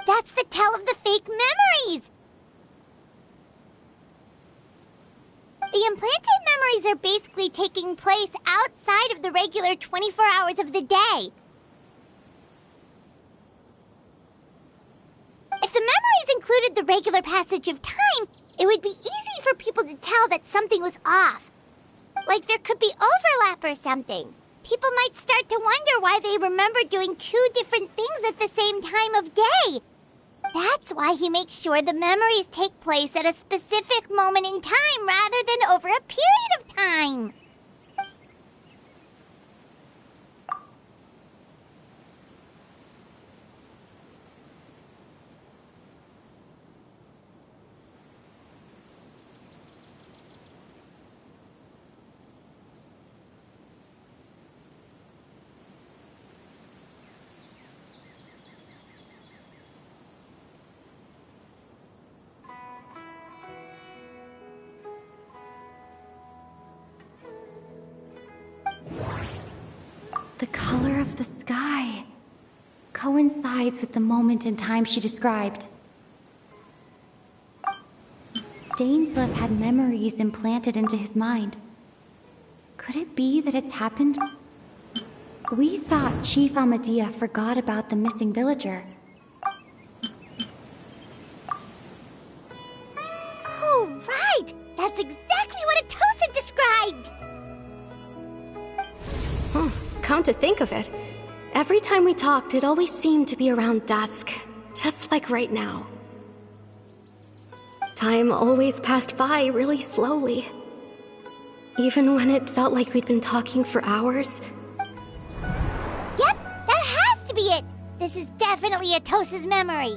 That's the tell of the fake memories! The implanted memories are basically taking place outside of the regular 24 hours of the day. If the memories included the regular passage of time, it would be easy for people to tell that something was off. Like there could be overlap or something. People might start to wonder why they remember doing two different things at the same time of day. That's why he makes sure the memories take place at a specific moment in time rather than over a period of time. The color of the sky coincides with the moment in time she described. Dainsleif had memories implanted into his mind. Could it be that it's happened? We thought Chief Amadea forgot about the missing villager. Oh, right! That's exactly what Atosa described! Come to think of it, every time we talked, it always seemed to be around dusk, just like right now. Time always passed by really slowly. Even when it felt like we'd been talking for hours. Yep, that has to be it! This is definitely Atosa's memory.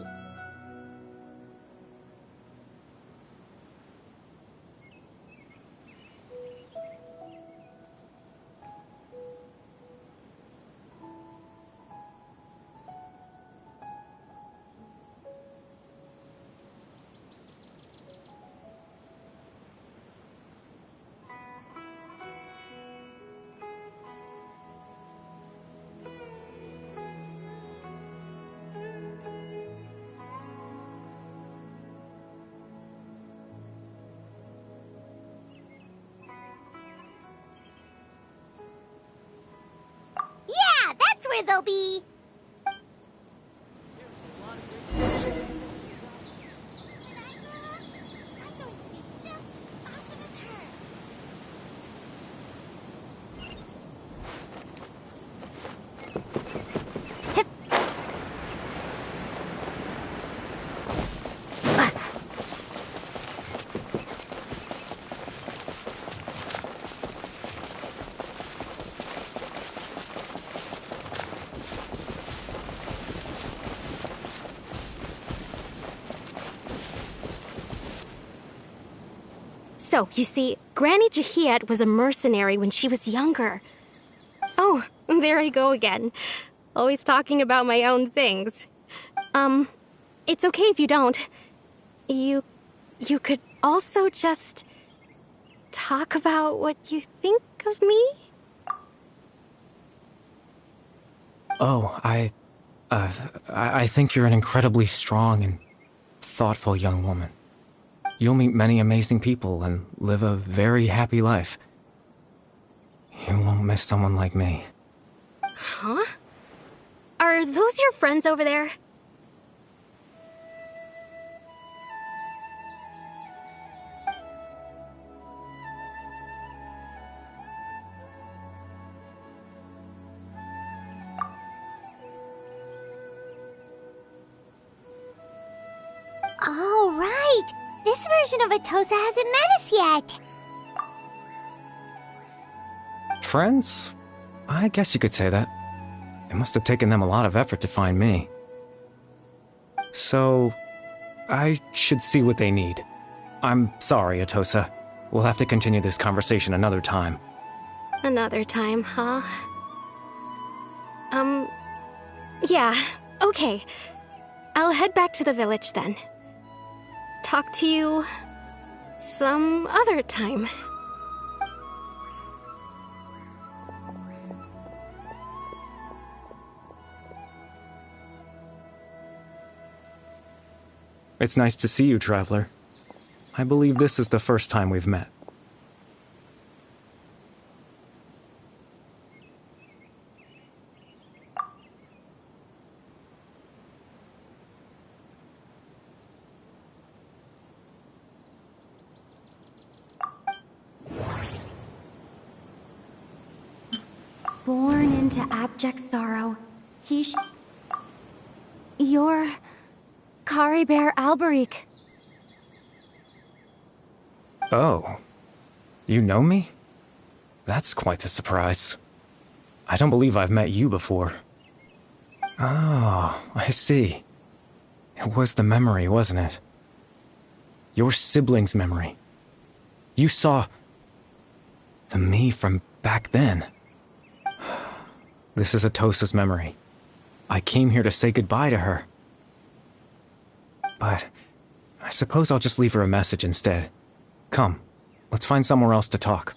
Yeah, that's where they'll be. So, you see, Granny Jahiet was a mercenary when she was younger. Oh, there I go again. Always talking about my own things. It's okay if you don't. You could also just talk about what you think of me? Oh, I think you're an incredibly strong and thoughtful young woman. You'll meet many amazing people and live a very happy life. You won't miss someone like me. Huh? Are those your friends over there? Oh, right! This version of Atosa hasn't met us yet! Friends? I guess you could say that. It must have taken them a lot of effort to find me. So, I should see what they need. I'm sorry, Atosa. We'll have to continue this conversation another time. Another time, huh? Yeah, okay. I'll head back to the village then. Talk to you some other time. It's nice to see you, Traveler. I believe this is the first time we've met. Born into abject sorrow, You're... Caribert Alberic. Oh. You know me? That's quite the surprise. I don't believe I've met you before. Oh, I see. It was the memory, wasn't it? Your sibling's memory. You saw... the me from back then. This is Atosa's memory. I came here to say goodbye to her. But I suppose I'll just leave her a message instead. Come, let's find somewhere else to talk.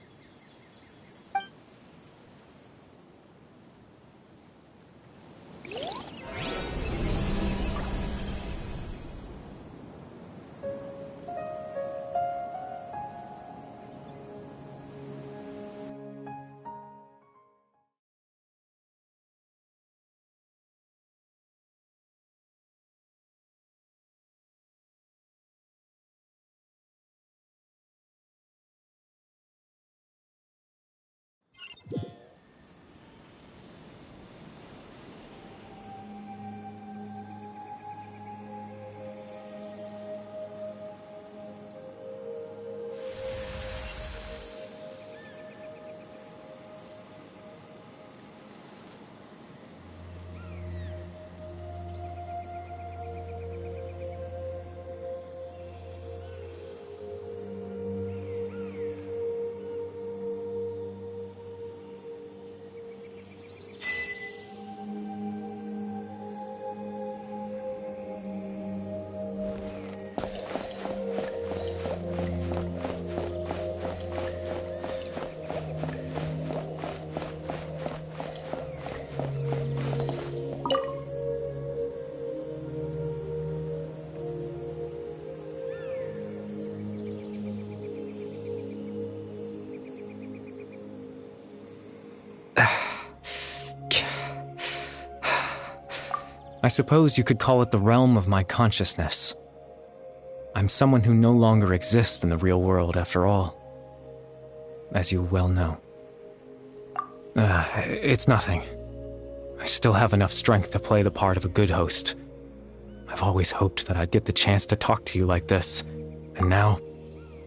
I suppose you could call it the realm of my consciousness. I'm someone who no longer exists in the real world, after all. As you well know. It's nothing. I still have enough strength to play the part of a good host. I've always hoped that I'd get the chance to talk to you like this, and now,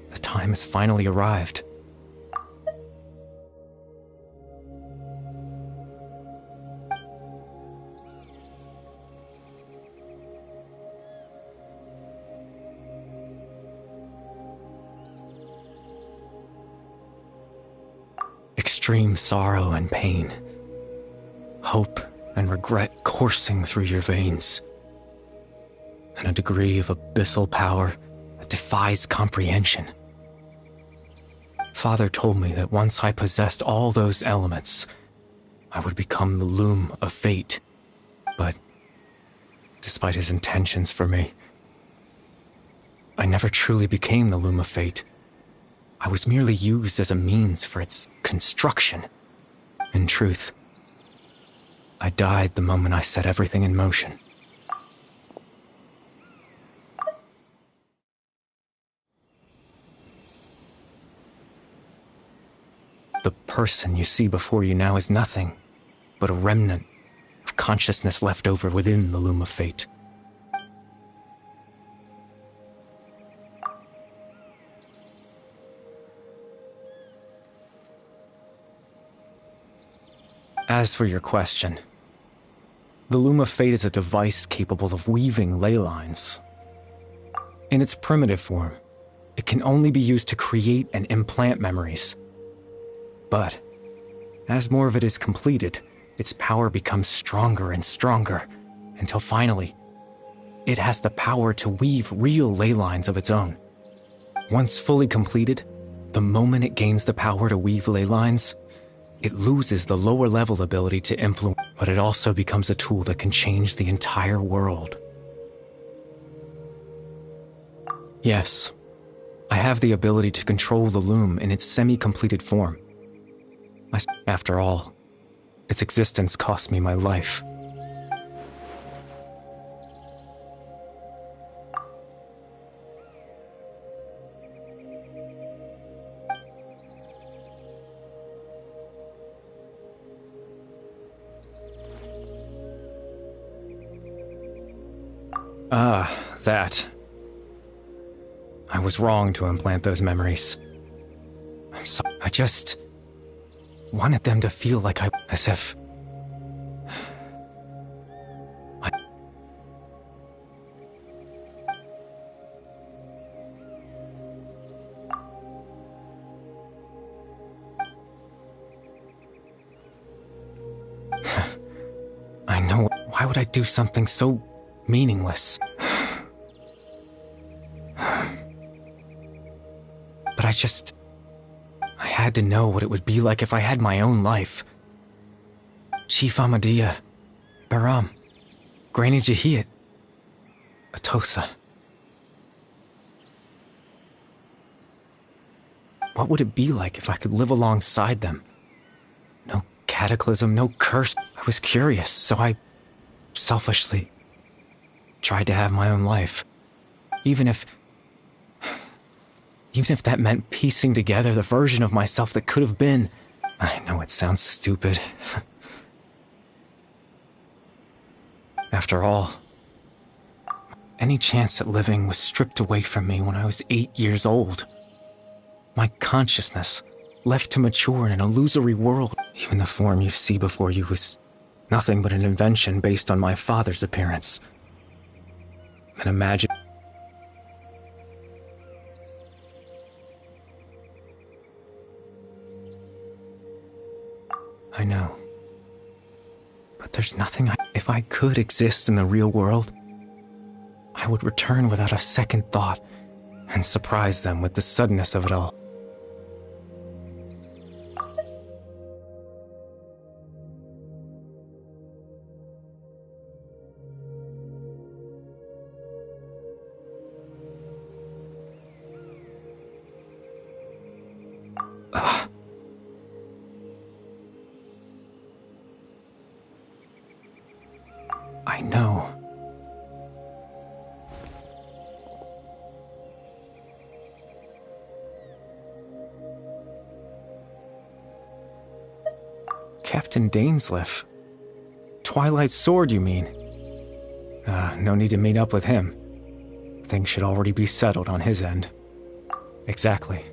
the time has finally arrived. Extreme sorrow and pain, hope and regret coursing through your veins, and a degree of abyssal power that defies comprehension. Father told me that once I possessed all those elements, I would become the loom of fate. But, despite his intentions for me, I never truly became the loom of fate. I was merely used as a means for its construction. In truth, I died the moment I set everything in motion. The person you see before you now is nothing but a remnant of consciousness left over within the loom of fate. As for your question, the Loom of Fate is a device capable of weaving ley lines. In its primitive form, it can only be used to create and implant memories. But, as more of it is completed, its power becomes stronger and stronger, until finally, it has the power to weave real ley lines of its own. Once fully completed, the moment it gains the power to weave ley lines, it loses the lower level ability to influence, but it also becomes a tool that can change the entire world. Yes, I have the ability to control the loom in its semi-completed form. After all, its existence cost me my life. That. I was wrong to implant those memories. I'm sorry. I just wanted them to feel like as if I know. Why would I do something so meaningless? But I had to know what it would be like if I had my own life. Chief Ahmadiyya, Baram, Granny Jahiyat, Atosa. What would it be like if I could live alongside them? No cataclysm, no curse. I was curious, so I selfishly tried to have my own life. Even if that meant piecing together the version of myself that could have been. I know it sounds stupid. After all, any chance at living was stripped away from me when I was 8 years old. My consciousness, left to mature in an illusory world. Even the form you see before you was nothing but an invention based on my father's appearance. An imagine. I know. But there's nothing if I could exist in the real world, I would return without a second thought and surprise them with the suddenness of it all. I know. Captain Dainsleif. Twilight's sword, you mean? No need to meet up with him. Things should already be settled on his end. Exactly.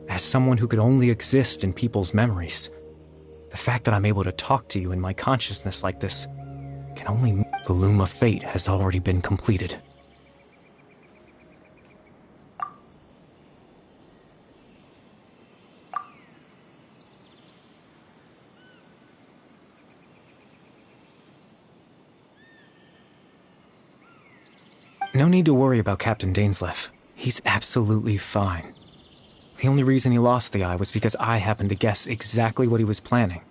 As someone who could only exist in people's memories, the fact that I'm able to talk to you in my consciousness like this can only mean the loom of fate has already been completed. No need to worry about Captain Dainsleif. He's absolutely fine. The only reason he lost the eye was because I happened to guess exactly what he was planning.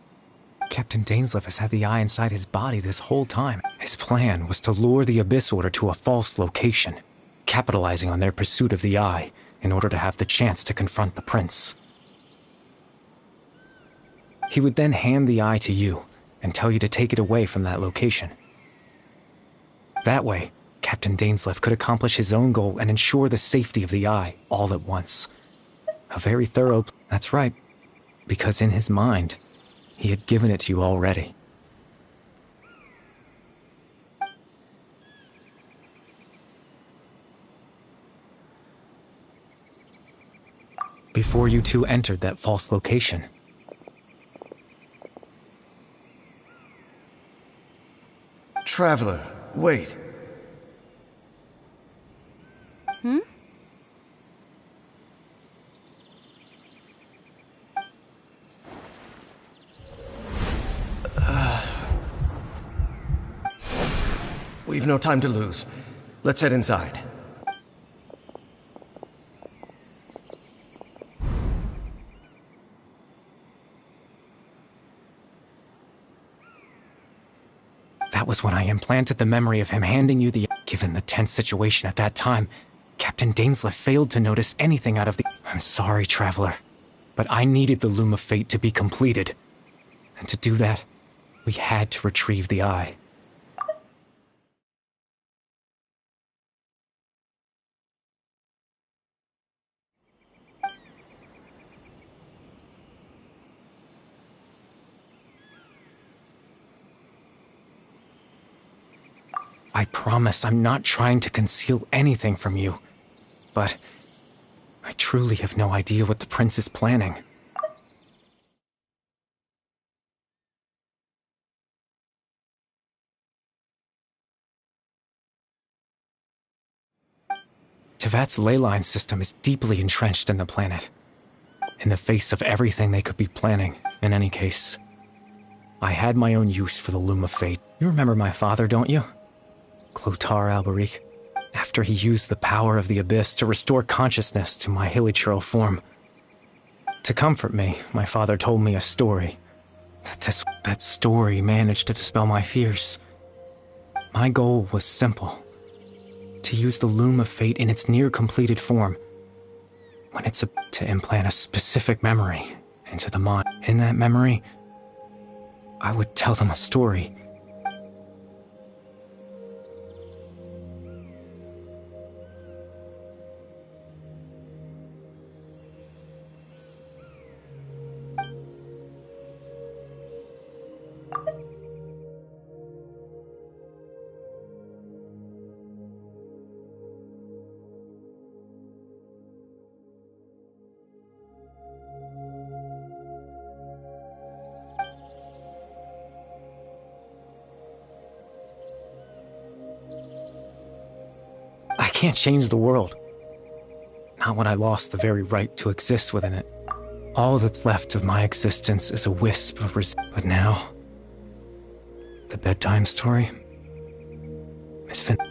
Captain Dainsleif has had the eye inside his body this whole time. His plan was to lure the Abyss Order to a false location, capitalizing on their pursuit of the eye in order to have the chance to confront the prince. He would then hand the eye to you and tell you to take it away from that location. That way, Captain Dainsleif could accomplish his own goal and ensure the safety of the eye all at once. A very thorough... That's right. Because in his mind, he had given it to you already. Before you two entered that false location. Traveler, wait. Hmm? We've no time to lose. Let's head inside. That was when I implanted the memory of him handing you the... Given the tense situation at that time, Captain Dainsleif failed to notice anything out of the... I'm sorry, Traveler, but I needed the Loom of Fate to be completed. And to do that, we had to retrieve the eye. I promise I'm not trying to conceal anything from you, but I truly have no idea what the prince is planning. Tevat's ley line system is deeply entrenched in the planet. In the face of everything they could be planning, in any case, I had my own use for the Loom of Fate. You remember my father, don't you? Clotar Alberic, after he used the power of the Abyss to restore consciousness to my hilichurl form. To comfort me, my father told me a story. That story managed to dispel my fears. My goal was simple. To use the Loom of Fate in its near-completed form, when it's to implant a specific memory into the mind. In that memory, I would tell them a story. I can't change the world. Not when I lost the very right to exist within it. All that's left of my existence is a wisp of But now, the bedtime story is finished.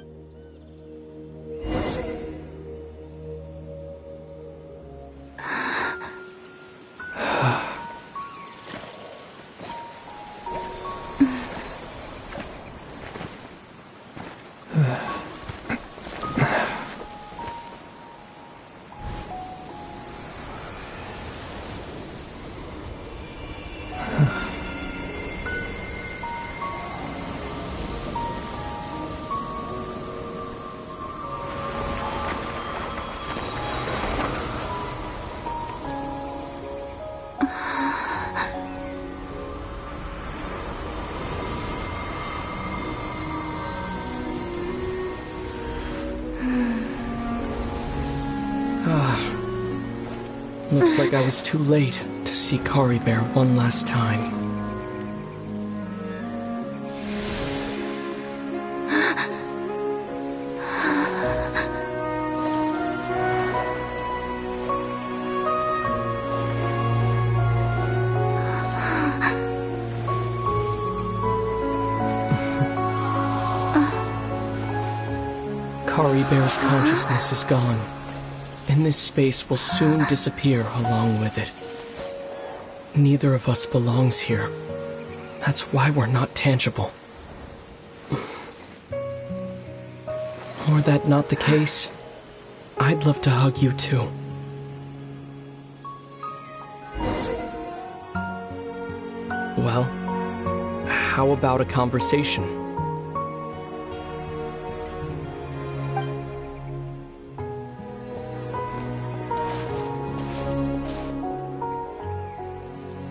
Looks like I was too late to see Kari Bear one last time. Kari Bear's consciousness is gone, and this space will soon disappear along with it. Neither of us belongs here. That's why we're not tangible. Were that not the case, I'd love to hug you too. Well, how about a conversation?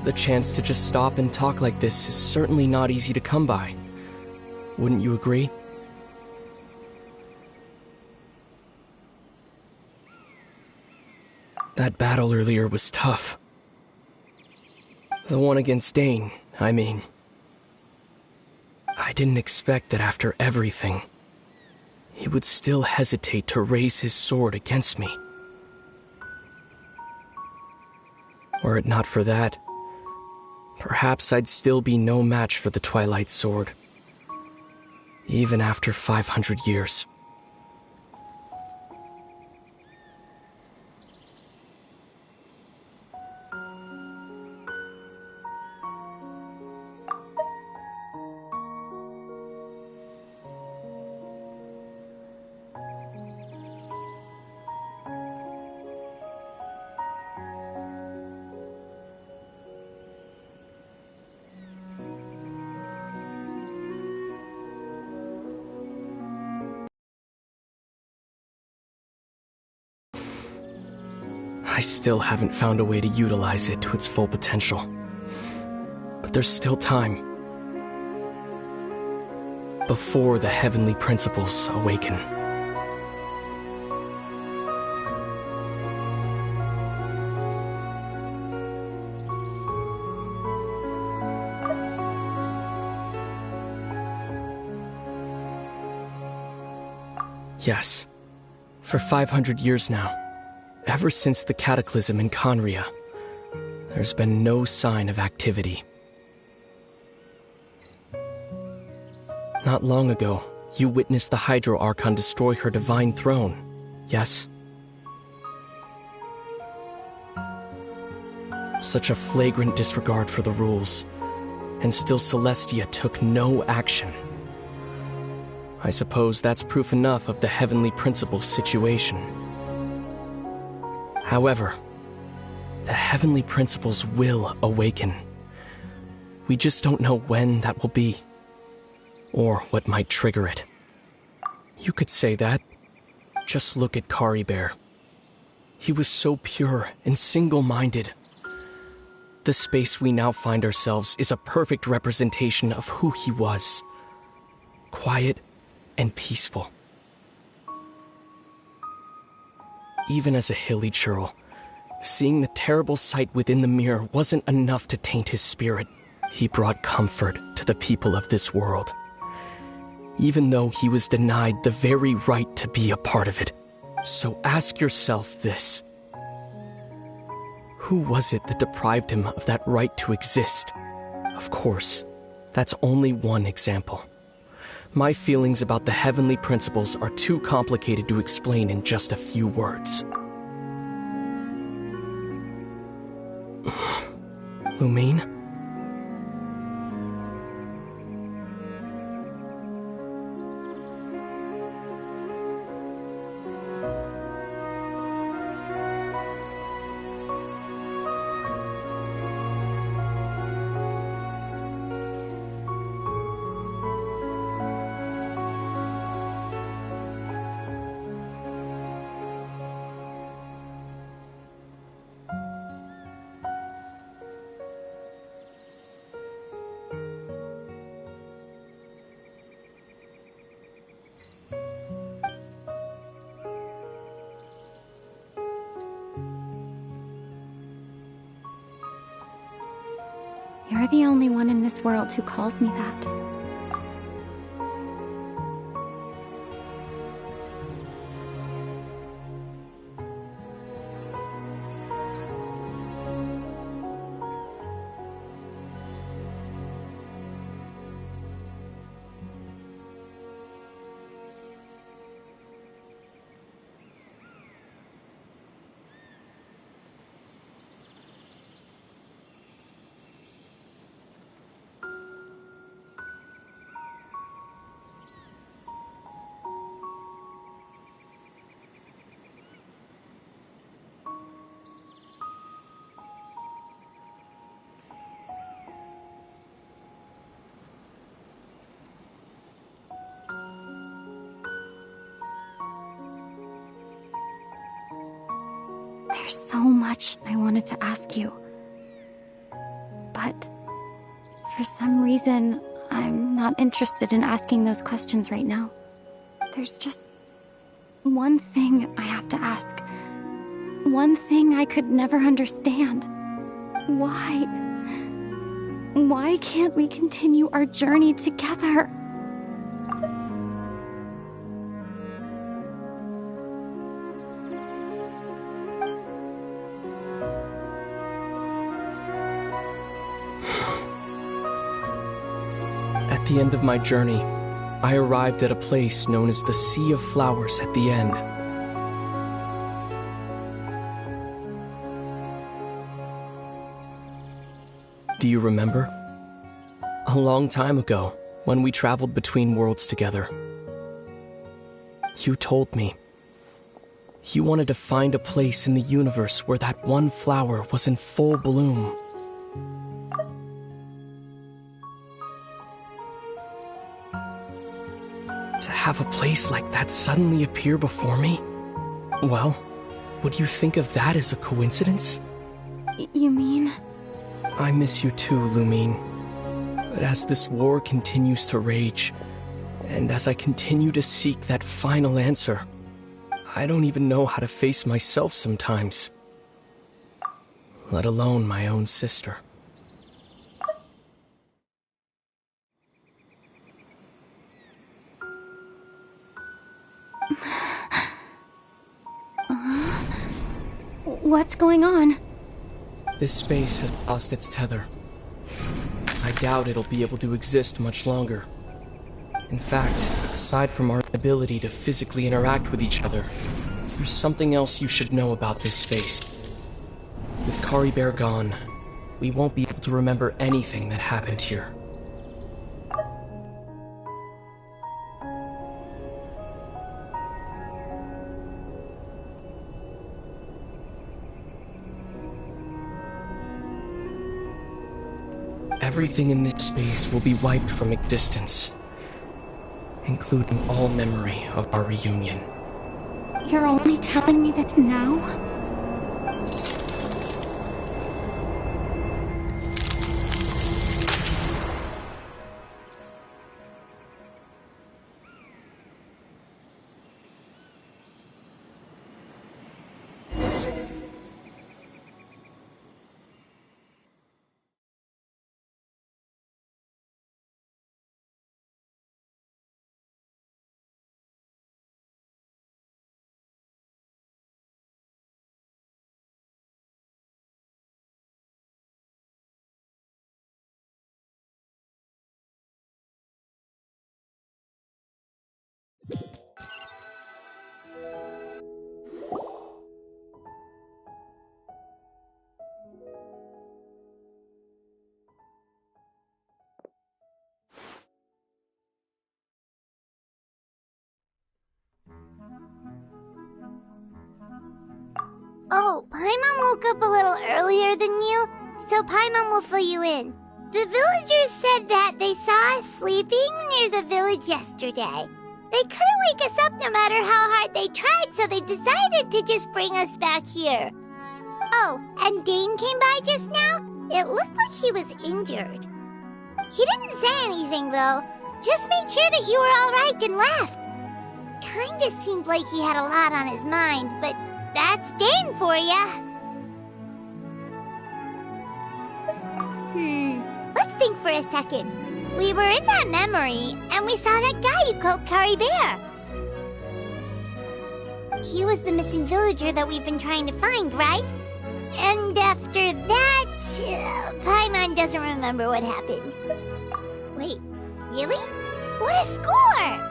The chance to just stop and talk like this is certainly not easy to come by. Wouldn't you agree? That battle earlier was tough. The one against Dane, I mean. I didn't expect that after everything, he would still hesitate to raise his sword against me. Were it not for that, perhaps I'd still be no match for the Twilight Sword, even after 500 years. I still haven't found a way to utilize it to its full potential. But there's still time. Before the heavenly principles awaken. Yes, for 500 years now. Ever since the cataclysm in Conria, there's been no sign of activity. Not long ago, you witnessed the Hydro Archon destroy her divine throne, yes? Such a flagrant disregard for the rules, and still Celestia took no action. I suppose that's proof enough of the heavenly principles situation. However, the heavenly principles will awaken. We just don't know when that will be, or what might trigger it. You could say that. Just look at Kari Bear. He was so pure and single-minded. The space we now find ourselves is a perfect representation of who he was. Quiet and peaceful. Even as a hilly churl, seeing the terrible sight within the mirror wasn't enough to taint his spirit. He brought comfort to the people of this world, even though he was denied the very right to be a part of it. So ask yourself this. Who was it that deprived him of that right to exist? Of course, that's only one example. My feelings about the heavenly principles are too complicated to explain in just a few words. Lumine? You're the only one in this world who calls me that. There's so much I wanted to ask you. But for some reason, I'm not interested in asking those questions right now. There's just one thing I have to ask. One thing I could never understand. Why? Why can't we continue our journey together? At the end of my journey, I arrived at a place known as the Sea of Flowers at the end. Do you remember? A long time ago, when we traveled between worlds together, you told me you wanted to find a place in the universe where that one flower was in full bloom. To have a place like that suddenly appear before me? Well, would you think of that as a coincidence? You mean? I miss you too, Lumine. But as this war continues to rage, and as I continue to seek that final answer, I don't even know how to face myself sometimes. Let alone my own sister. What's going on? This space has lost its tether. I doubt it'll be able to exist much longer. In fact, aside from our ability to physically interact with each other, there's something else you should know about this space. With Kari Bear gone, we won't be able to remember anything that happened here. Everything in this space will be wiped from existence, including all memory of our reunion. You're only telling me this now? Oh, Paimon woke up a little earlier than you, so Paimon will fill you in. The villagers said that they saw us sleeping near the village yesterday. They couldn't wake us up no matter how hard they tried, so they decided to just bring us back here. Oh, and Dane came by just now. It looked like he was injured. He didn't say anything, though. Just made sure that you were all right and left. Kinda seemed like he had a lot on his mind, but that's Dane for ya. think for a second. We were in that memory, and we saw that guy you called Curry Bear. He was the missing villager that we've been trying to find, right? And after that, Paimon doesn't remember what happened. Wait, really? What a score!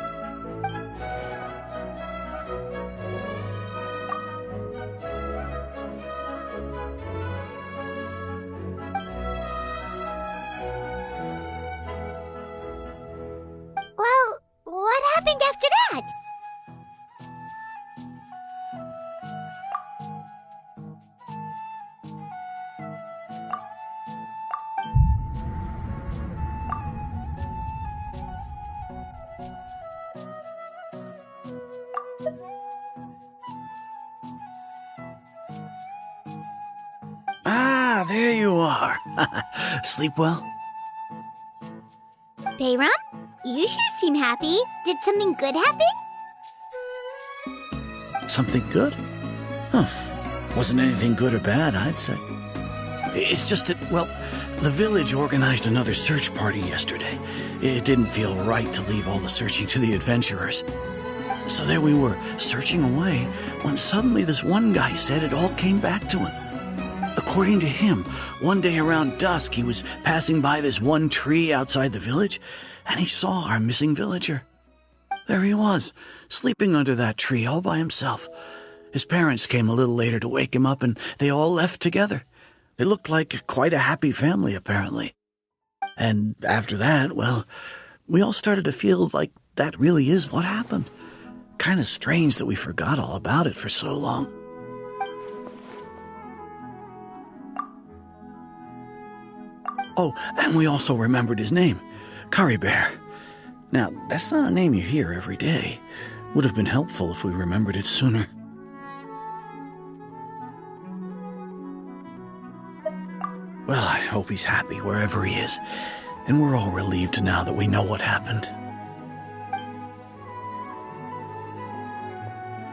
Well, what happened after that? Ah, there you are. Sleep well? Bayram? You sure seem happy. Did something good happen? Something good? Huh. Wasn't anything good or bad, I'd say. It's just that, well, the village organized another search party yesterday. It didn't feel right to leave all the searching to the adventurers. So there we were, searching away, when suddenly this one guy said it all came back to him. According to him, one day around dusk, he was passing by this one tree outside the village, and he saw our missing villager. There he was, sleeping under that tree all by himself. His parents came a little later to wake him up, and they all left together. They looked like quite a happy family, apparently. And after that, well, we all started to feel like that really is what happened. Kind of strange that we forgot all about it for so long. Oh, and we also remembered his name, Curry Bear. Now, that's not a name you hear every day. Would have been helpful if we remembered it sooner. Well, I hope he's happy wherever he is, and we're all relieved now that we know what happened.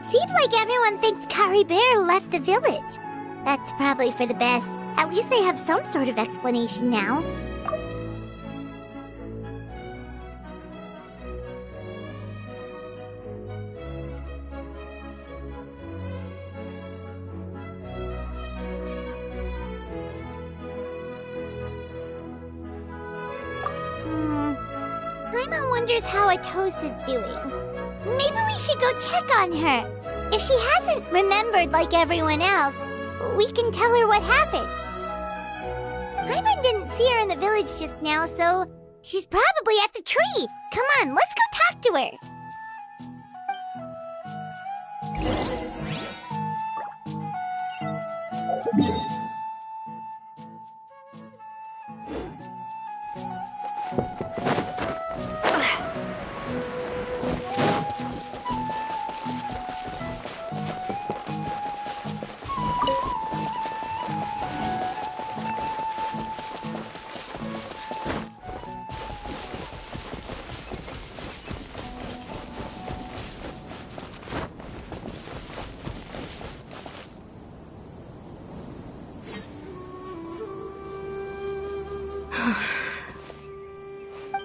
Seems like everyone thinks Curry Bear left the village. That's probably for the best. At least they have some sort of explanation now. Paimon wonders how Atosa's doing. Maybe we should go check on her. If she hasn't remembered like everyone else, we can tell her what happened. Paimon didn't see her in the village just now, so she's probably at the tree. Come on, let's go talk to her.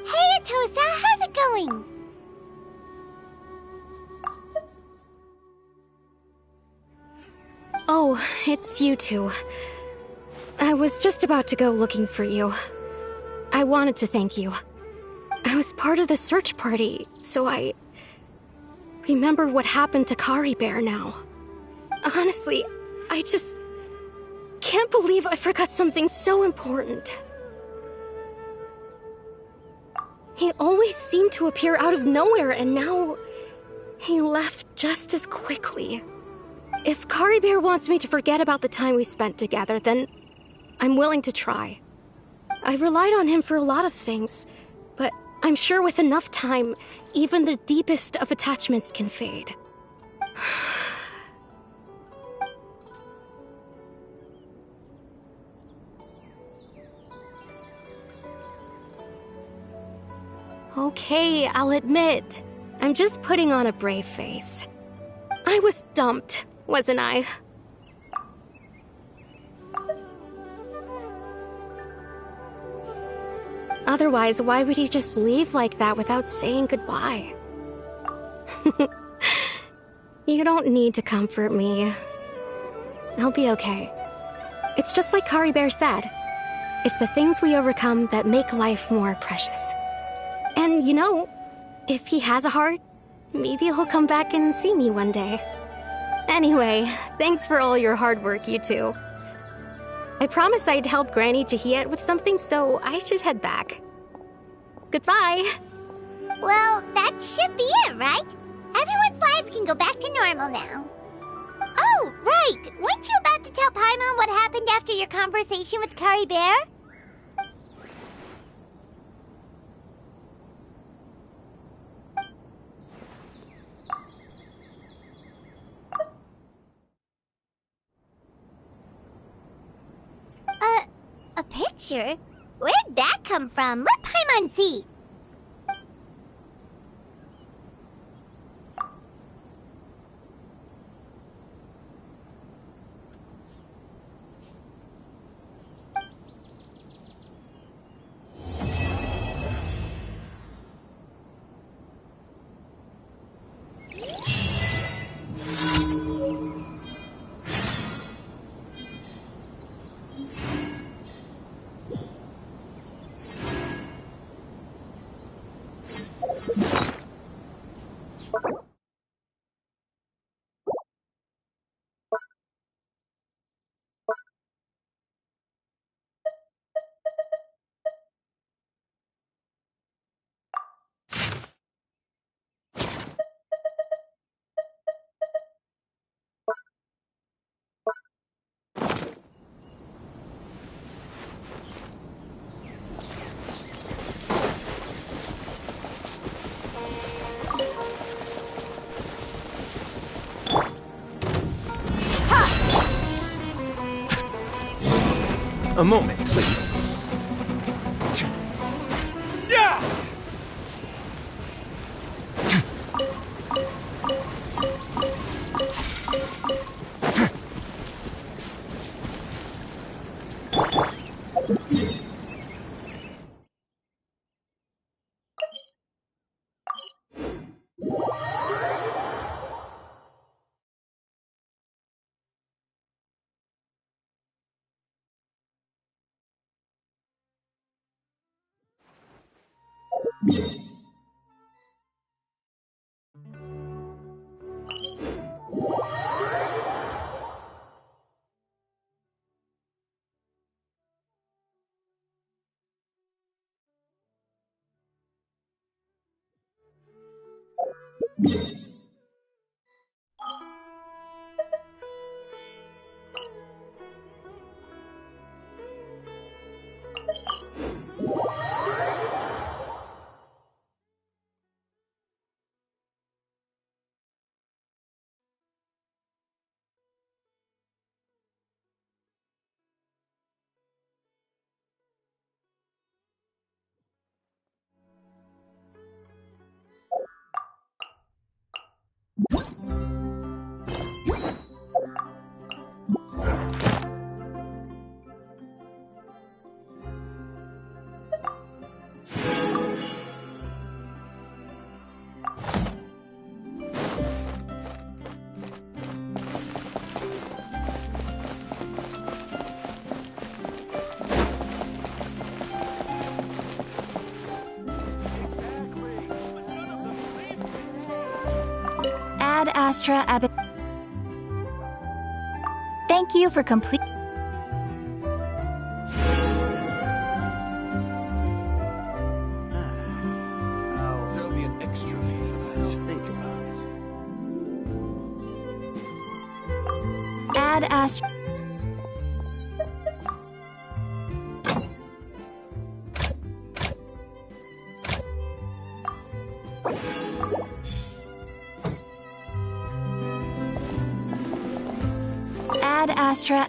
Hey, Atosa, how's it going? Oh, it's you two. I was just about to go looking for you. I wanted to thank you. I was part of the search party, so I remember what happened to Curry Bear now. Honestly, I just can't believe I forgot something so important. He always seemed to appear out of nowhere, and now he left just as quickly. If Curry Bear wants me to forget about the time we spent together, then I'm willing to try. I relied on him for a lot of things, but I'm sure with enough time, even the deepest of attachments can fade. Okay, I'll admit, I'm just putting on a brave face. I was dumped, wasn't I? Otherwise, why would he just leave like that without saying goodbye? You don't need to comfort me. I'll be okay. It's just like Kari Bear said. It's the things we overcome that make life more precious. And you know, if he has a heart, maybe he'll come back and see me one day. Anyway, thanks for all your hard work, you two. I promised I'd help Granny Jahiet with something, so I should head back. Goodbye! Well, that should be it, right? Everyone's lives can go back to normal now. Oh, right! Weren't you about to tell Paimon what happened after your conversation with Kari Bear? A picture? Where'd that come from? Let Paimon see. A moment, please. Yeah! Ad Astra Abbot. Thank you for complete. There'll be an extra fee for that. Think about it. Ad Astra. Ad Astra.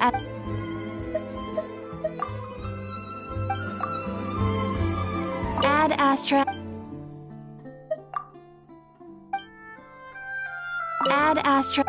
Ad Astra. Ad Astra.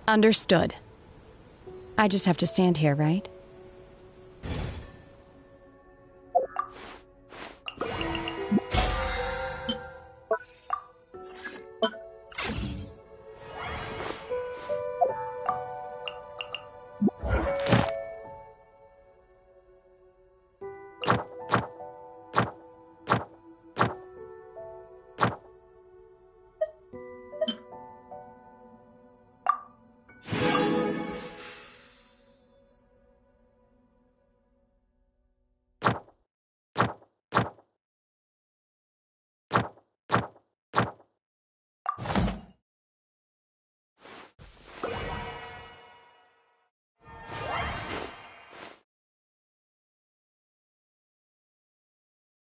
Understood. I just have to stand here, right?